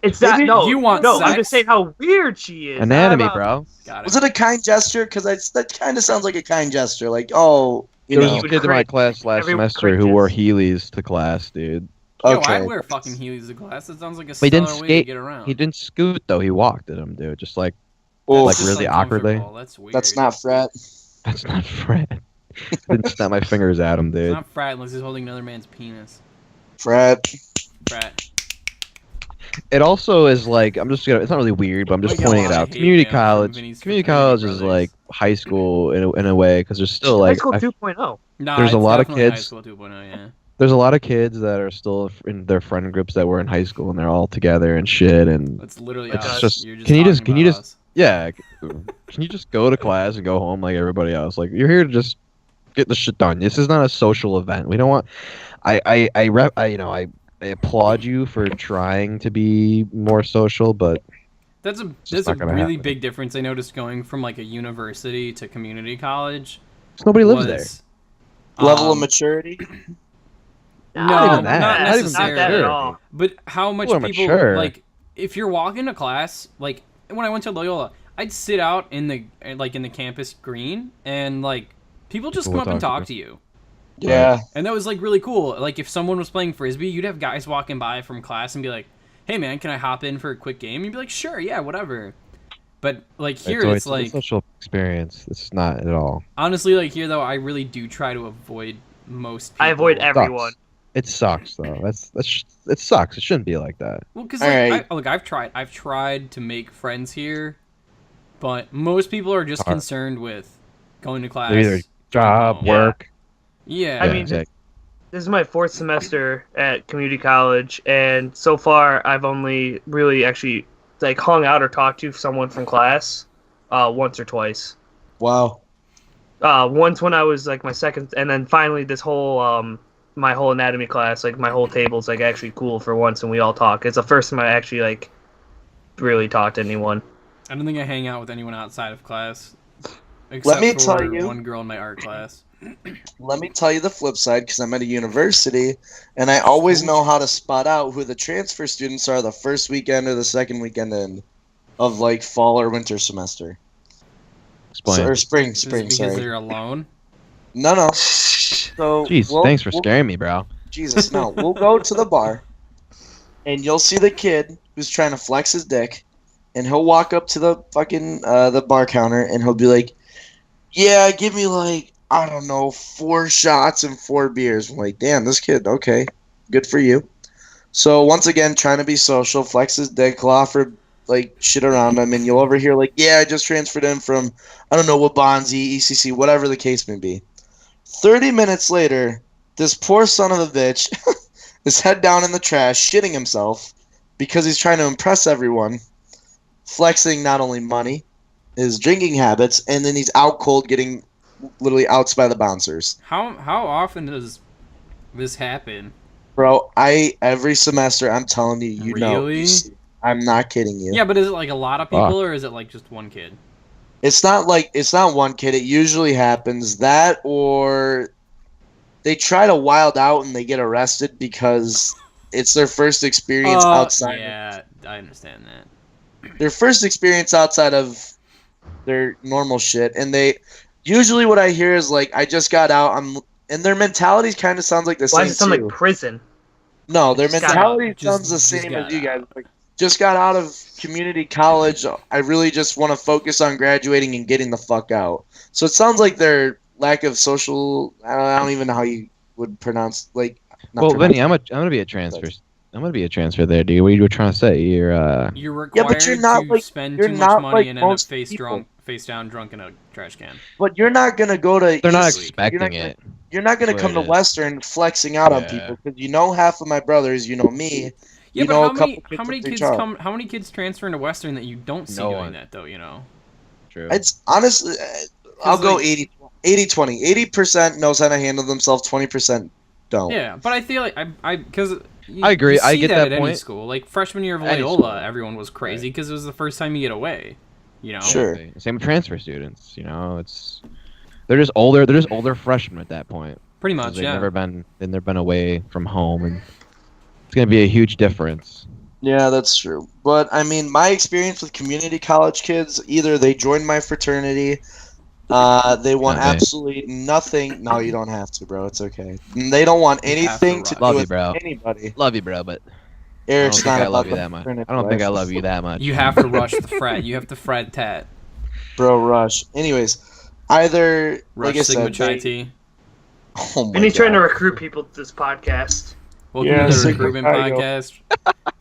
It's that you want sex? I'm just saying how weird she is. Anatomy, bro. Was it a kind gesture? Because that kind of sounds like a kind gesture. Like, oh, there was a kid in my class last semester who wore Heelys to class, dude. Okay. Yo, I wear fucking Heelys to class. That sounds like a stellar way to get around. He didn't scoot though. He walked at him, dude. Just like really awkwardly. That's weird. That's not frat. That's not frat. Didn't snap my fingers at him, dude. It's not frat unless he's holding another man's penis. Frat. It also is like it's not really weird, but I'm just pointing it out. Community college is like high school in a way because there's still like high school 2.0. No, there's a lot of kids. High school 2.0, yeah. There's a lot of kids that are still in their friend groups that were in high school and they're all together and shit. And that's literally us. Can you just can you just go to class and go home like everybody else? Like you're here to just get the shit done. This is not a social event. We don't want. I applaud you for trying to be more social, but that's a really big difference I noticed going from like a university to community college. Nobody lives there. Level of maturity. Not even that. Not necessarily. Not that at all. But how much people like if you're walking to class, like when I went to Loyola, I'd sit out in the campus green and like people just come up and talk to you. Yeah. And that was like really cool. Like if someone was playing frisbee, you'd have guys walking by from class and be like, "Hey man, can I hop in for a quick game?" You'd be like, "Sure, yeah, whatever." But like here it's like a social experience. It's not at all. Honestly, like here though, I really do try to avoid most people. I avoid everyone. It sucks though. It sucks. It shouldn't be like that. Well, because I've tried to make friends here, but most people are just concerned with going to class. Either job, work. Yeah. I mean, this is my 4th semester at community college, and so far I've only really actually like hung out or talked to someone from class once or twice. Wow. Once when I was like my second, and then finally this whole my whole anatomy class, like my whole table's like actually cool for once, and we all talk. It's the first time I actually like really talked to anyone. I don't think I hang out with anyone outside of class. Let me tell you, one girl in my art class. Let me tell you the flip side, because I'm at a university, and I always know how to spot out who the transfer students are the first weekend or the second weekend of like fall or winter semester. Or spring, because they're alone? No. So jeez, thanks for scaring me, bro. Jesus, no. We'll go to the bar, and you'll see the kid who's trying to flex his dick, and he'll walk up to the fucking the bar counter, and he'll be like, "Yeah, give me like, I don't know, 4 shots and 4 beers." I'm like, damn, this kid, okay, good for you. So once again, trying to be social, flex his dick, he'll offer like shit around him, and you'll overhear like, "Yeah, I just transferred in from, I don't know, Wabanzi, ECC, whatever the case may be." 30 minutes later, this poor son of a bitch is head down in the trash, shitting himself because he's trying to impress everyone, flexing not only money, his drinking habits, and then he's out cold getting literally outs by the bouncers. How often does this happen? Bro, every semester I'm telling you, really? I'm not kidding you. Yeah, but is it like a lot of people or is it like just one kid? It's not one kid. It usually happens that, or they try to wild out and they get arrested because it's their first experience outside. Yeah, I understand that. Their first experience outside of their normal shit, and they usually what I hear is like, "I just got out." And their mentality kind of sounds like the same. Why does it sound like prison? No, their mentality sounds the same as you guys. Like, just got out of community college. I really just want to focus on graduating and getting the fuck out. So it sounds like their lack of social. I don't even know how you would pronounce like. Well, Vinny, I'm gonna be a transfer. I'm gonna be a transfer there, dude. What are you trying to say? You're required but you're not to spend too much money and end up face down drunk in a trash can. But you're not gonna go to. They're not expecting it. you're not gonna come to Western flexing out on people because half of my brothers, me. Yeah, but how many kids come? How many kids transfer into Western that you don't see doing that though? True. It's honestly, I'll go 80-20. 80% knows how to handle themselves. 20% don't. Yeah, but I feel like because I agree. You see I get that at point. Any school, like freshman year of Loyola, everyone was crazy because it was the first time you get away. Sure. Same with transfer students. They're just older. They're just older freshmen at that point. Pretty much, they've never been away from home, and it's gonna be a huge difference. Yeah, that's true. But I mean, my experience with community college kids, either they join my fraternity, they want absolutely nothing. No, you don't have to, bro. It's okay. They don't want anything to do with anybody. Love you, bro, but Eric's I not love you that much. I don't think I love you that much. You have to rush the frat. You have to frat tat. Bro, rush. Anyways, either rush like I Sigma said, Chi T. Oh and he's trying to recruit people to this podcast. Welcome to the recruitment podcast.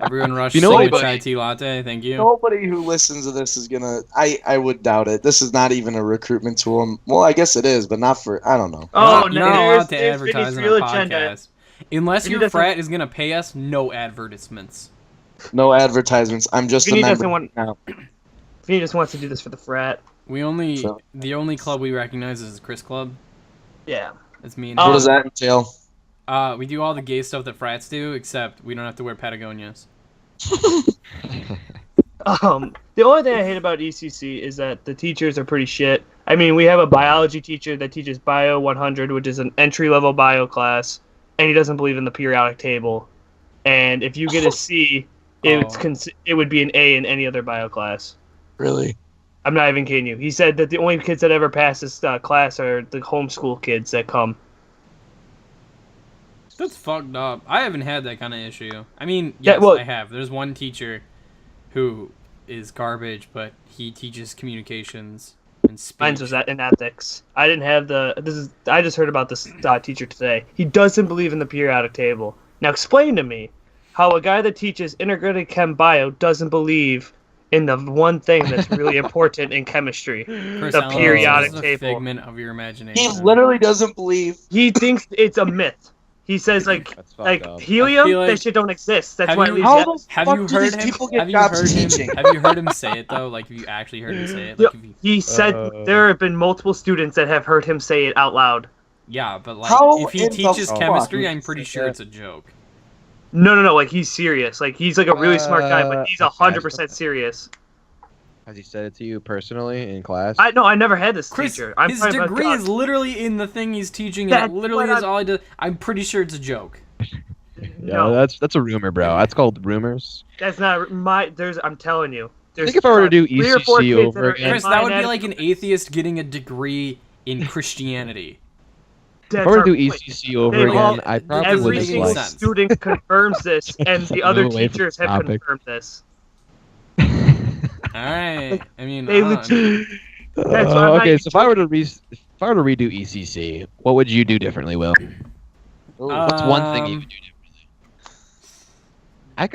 Everyone rush Sigma Chai Tea Latte. Thank you. Nobody who listens to this is gonna. I would doubt it. This is not even a recruitment tool. Well, I guess it is, but not for. I don't know. Oh, you're not allowed to advertise on our podcast. Unless your frat is gonna pay us, no advertisements. No advertisements. I'm just Vinny a member doesn't want. now. Vinny just wants to do this for the frat. The only club we recognize is the Chris Club. Yeah. It's me and what does that entail? We do all the gay stuff that frats do, except we don't have to wear Patagonias. The only thing I hate about ECC is that the teachers are pretty shit. I mean, we have a biology teacher that teaches Bio 100, which is an entry-level bio class, and he doesn't believe in the periodic table. And if you get a C, it would be an A in any other bio class. Really? I'm not even kidding you. He said that the only kids that ever pass this class are the homeschool kids that come. That's fucked up. I haven't had that kind of issue. I mean, yes, I have. There's one teacher who is garbage, but he teaches communications and speech. Mine was in ethics. I didn't have I just heard about this teacher today. He doesn't believe in the periodic table. Now explain to me how a guy that teaches integrated chem bio doesn't believe in the one thing that's really important in chemistry, Chris the periodic table. Figment Figment of your imagination. He literally doesn't believe. He thinks it's a myth. He says like helium, that shit don't exist. That's why have you heard him say it though? Like, have you actually heard him say it? Like, he said there have been multiple students that have heard him say it out loud. Yeah, but like if he teaches chemistry, I'm pretty sure it's a joke. No. Like, he's serious. Like, he's like a really smart guy, but he's 100% serious. Has he said it to you personally in class? I never had this teacher. His degree is literally in the thing he's teaching, and it literally is all he does. I'm pretty sure it's a joke. No, that's a rumor, bro. That's called rumors. That's not I'm telling you. I think if I were to do ECC over again, Chris, that would be like an atheist getting a degree in Christianity. If I were to do ECC over again, I probably would just like... Every student confirms this, and the other teachers have confirmed this. Alright, I mean, okay. So if I were to redo ECC, what would you do differently, Will? What's one thing you would do differently?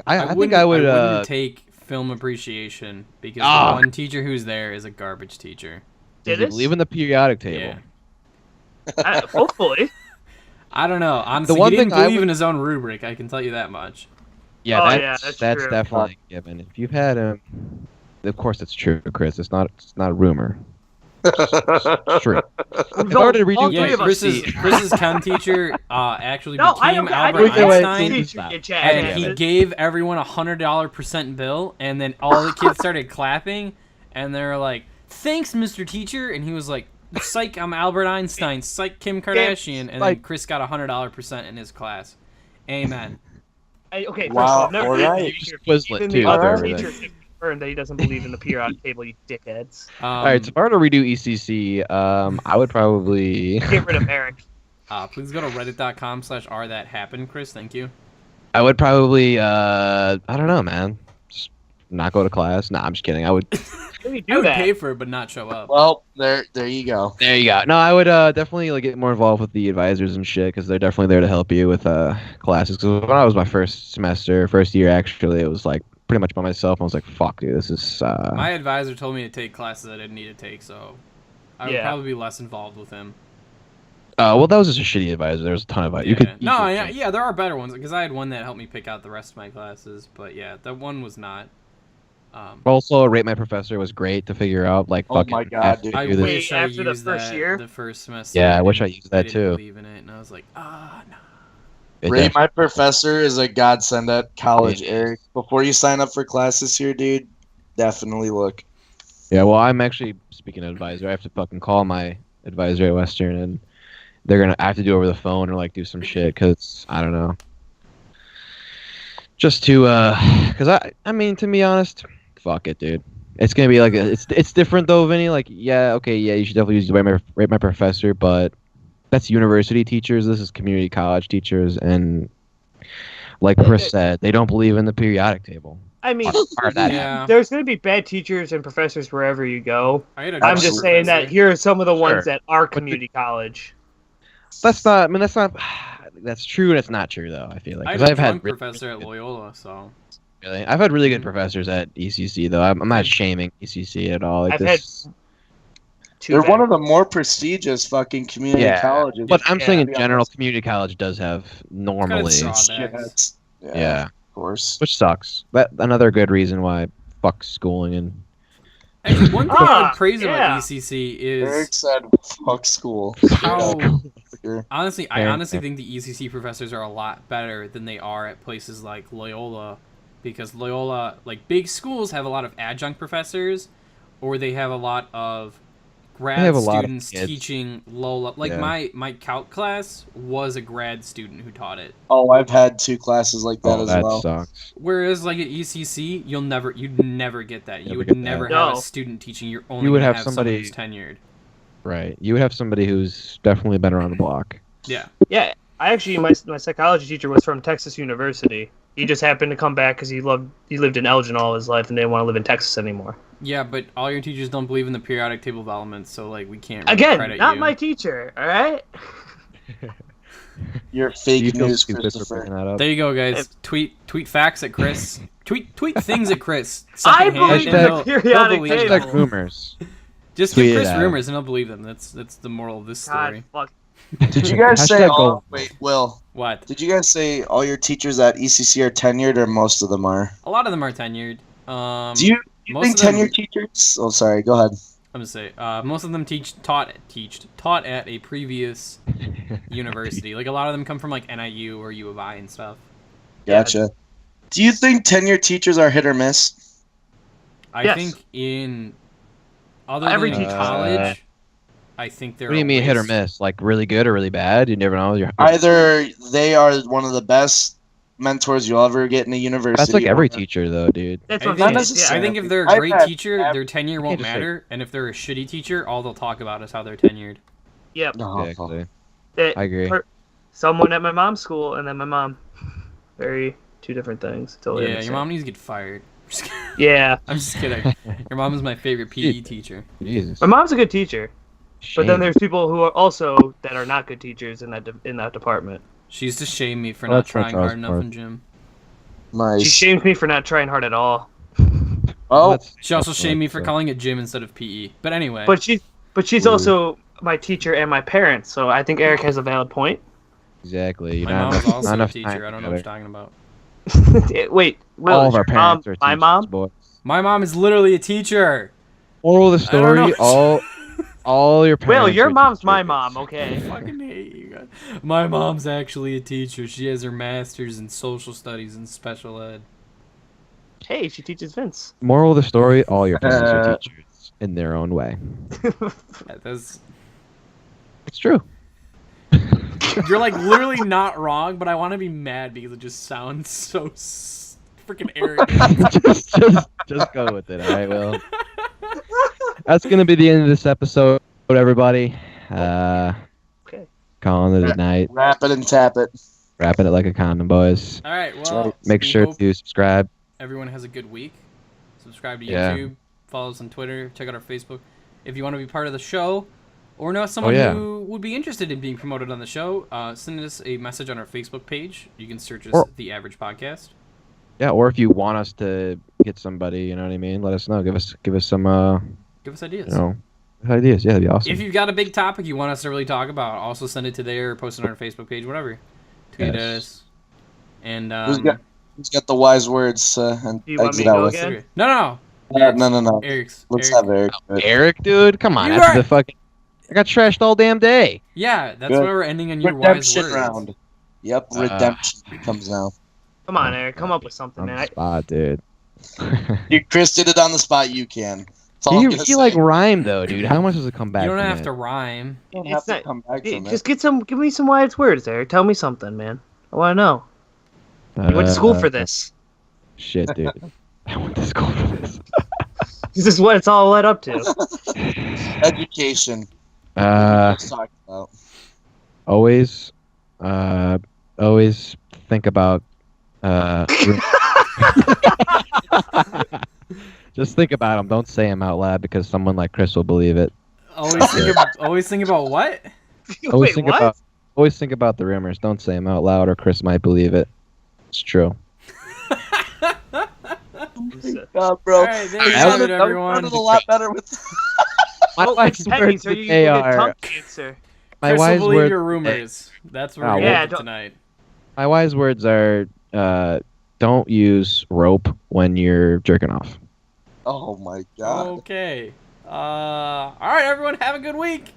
I think I wouldn't take film appreciation because the one teacher who's there is a garbage teacher. Does he believe in the periodic table? Yeah. Hopefully. I don't know. Honestly, he didn't believe in his own rubric. I can tell you that much. Yeah, that's definitely a given. If you've had him. Of course, it's true, Chris. It's not a rumor. It's true. If I were to redo Chris's chem teacher actually became Albert Einstein, and he gave everyone $100 bill, and then all the kids started clapping, and they were like, "Thanks, Mr. Teacher," and he was like, "Psych, I'm Albert Einstein. Psych, Kim Kardashian," and then Chris got $100 in his class. Amen. Okay. Wow. All right. Quizlet too. That he doesn't believe in the periodic table, you dickheads. All right, so if I were to redo ECC, I would probably get rid of Eric. Please go to reddit.com/r-that-happened, Chris. Thank you. I would probably, I don't know, man. Just not go to class. Nah, I'm just kidding. I would. I would pay for it, but not show up. Well, there you go. There you go. No, I would definitely get more involved with the advisors and shit because they're definitely there to help you with classes. Because when I was my first year, actually, it was like pretty much by myself. I was like, fuck, dude, this is... My advisor told me to take classes I didn't need to take, so I would probably be less involved with him. Well, that was just a shitty advisor. There was a ton of you could. No, yeah, there are better ones because I had one that helped me pick out the rest of my classes. But yeah, that one was not. Also, Rate My Professor was great to figure out. Like, oh my god, dude! I wish I used that the first semester. Yeah, I wish I used that too. I didn't believe in it, and I was like, no. Rate My Professor is a godsend at college, Eric. Before you sign up for classes here, dude, definitely look. Yeah, well, I'm actually speaking of advisor. I have to fucking call my advisor at Western, and I have to do it over the phone or like do some shit because I don't know. Just to because I mean, to be honest. Fuck it, dude. It's gonna be like it's different though, Vinny. Like, yeah, okay, yeah, you should definitely use Rate My Professor, but that's university teachers. This is community college teachers, and like Chris said, they don't believe in the periodic table. I mean, there's gonna be bad teachers and professors wherever you go. I'm just saying that here are some of the ones that are community college. That's not. I mean, that's not. That's true, and it's not true though. I feel like I've had a professor at Loyola, so. Really? I've had really good professors at ECC, though. I'm not shaming ECC at all. Like, they're one of the more prestigious fucking community colleges. But I'm saying in general, community college does have normally. Yeah, of course. Which sucks. That another good reason why fuck schooling and. Actually, one thing I would praise about ECC is Eric said fuck school. Honestly, I honestly think the ECC professors are a lot better than they are at places like Loyola. Because Loyola, like big schools, have a lot of adjunct professors, or they have a lot of grad students teaching Loyola. Like my calc class was a grad student who taught it. Oh, I've had 2 classes like that as well. Sucks. Whereas like at ECC, you'd never get that. You would never have a student teaching. You're only would have somebody who's tenured. Right. You would have somebody who's definitely been around the block. Yeah. Yeah. My psychology teacher was from Texas University. He just happened to come back because he lived in Elgin all his life and didn't want to live in Texas anymore. Yeah, but all your teachers don't believe in the periodic table of elements, so like we can't really credit you. Not my teacher. All right. You're fake news, Christopher. There you go, guys. Tweet facts at Chris. tweet things at Chris. I believe in the periodic table. Hashtag rumors. Just give Chris rumors and he'll believe them. That's the moral of this story. God, fuck. Did you guys say wait, Will? What? Did you guys say all your teachers at ECC are tenured, or most of them are? A lot of them are tenured. Do you think tenured teachers? Oh, sorry. Go ahead. I'm gonna say most of them taught at a previous university. Like a lot of them come from like NIU or U of I and stuff. Gotcha. Do you think tenured teachers are hit or miss? I think in other than college. I think they're. What do you mean hit or miss? Like really good or really bad? You never know. Either they are one of the best mentors you'll ever get in a university. That's like every teacher, though, dude. That's I think if they're a great teacher, their tenure won't matter, and if they're a shitty teacher, all they'll talk about is how they're tenured. Yep. Exactly. I agree. Someone at my mom's school, and then my mom. Very two different things. Totally. Yeah, your mom needs to get fired. Yeah. I'm just kidding. Your mom is my favorite PE teacher. Jesus. My mom's a good teacher. But then there's people who are also that are not good teachers in that department. She used to shame me for not trying hard enough in gym. Nice. She shames me for not trying hard at all. Oh. She also shamed me for calling it gym instead of PE. But anyway. But she's also my teacher and my parent, so I think Eric has a valid point. Exactly. My mom's also a teacher. I don't know what you're talking about. Wait, Will, all of our parents are teachers. My mom? Boys. My mom is literally a teacher. Moral of the story: all your parents. Will, your mom's my mom, okay? I fucking hate you guys. My mom's actually a teacher. She has her master's in social studies and special ed. Hey, she teaches Vince. Moral of the story: all your parents are teachers in their own way. It's true. You're like literally not wrong, but I want to be mad because it just sounds so freaking arrogant. just go with it, alright, Will. That's gonna be the end of this episode, everybody. Okay. Calling it a night. Wrap it and tap it. Wrapping it like a condom, boys. All right. Well, make sure to subscribe. Everyone has a good week. Subscribe to YouTube. Follow us on Twitter. Check out our Facebook. If you want to be part of the show, or know someone who would be interested in being promoted on the show, send us a message on our Facebook page. You can search us The Average Podcast. Yeah, or if you want us to get somebody, you know what I mean, let us know. Give us some give us ideas. You know, ideas. Yeah, that'd be awesome. If you've got a big topic you want us to really talk about, also send it to there or post it on our Facebook page, whatever. Tweet at us. And who's got the wise words and exit out with? Again? No. No. Eric's. Let's have Eric. Eric, dude, come on. That's the fucking. I got trashed all damn day. Yeah, that's why we're ending on your redemption wise words. round. Yep, redemption comes now. Come on, Eric, come up with something, man. Spot, dude. Chris did it on the spot. You can. You like rhyme though, dude. How much does it come back? You don't have to rhyme. You don't have to come back from just give me some wise words, Eric. Tell me something, man. I want to know. You went to school for this. Shit, dude. I went to school for this. This is what it's all led up to. Education. Always think about just think about them. Don't say them out loud because someone like Chris will believe it. Always think about what? Always think about the rumors. Don't say them out loud or Chris might believe it. It's true. God, bro. All right, there you have it, everyone. A lot better with. My wise words today are. My wise words. Your rumors. That's where we're going tonight. My wise words are: don't use rope when you're jerking off. Oh my god. Okay. All right, everyone. Have a good week.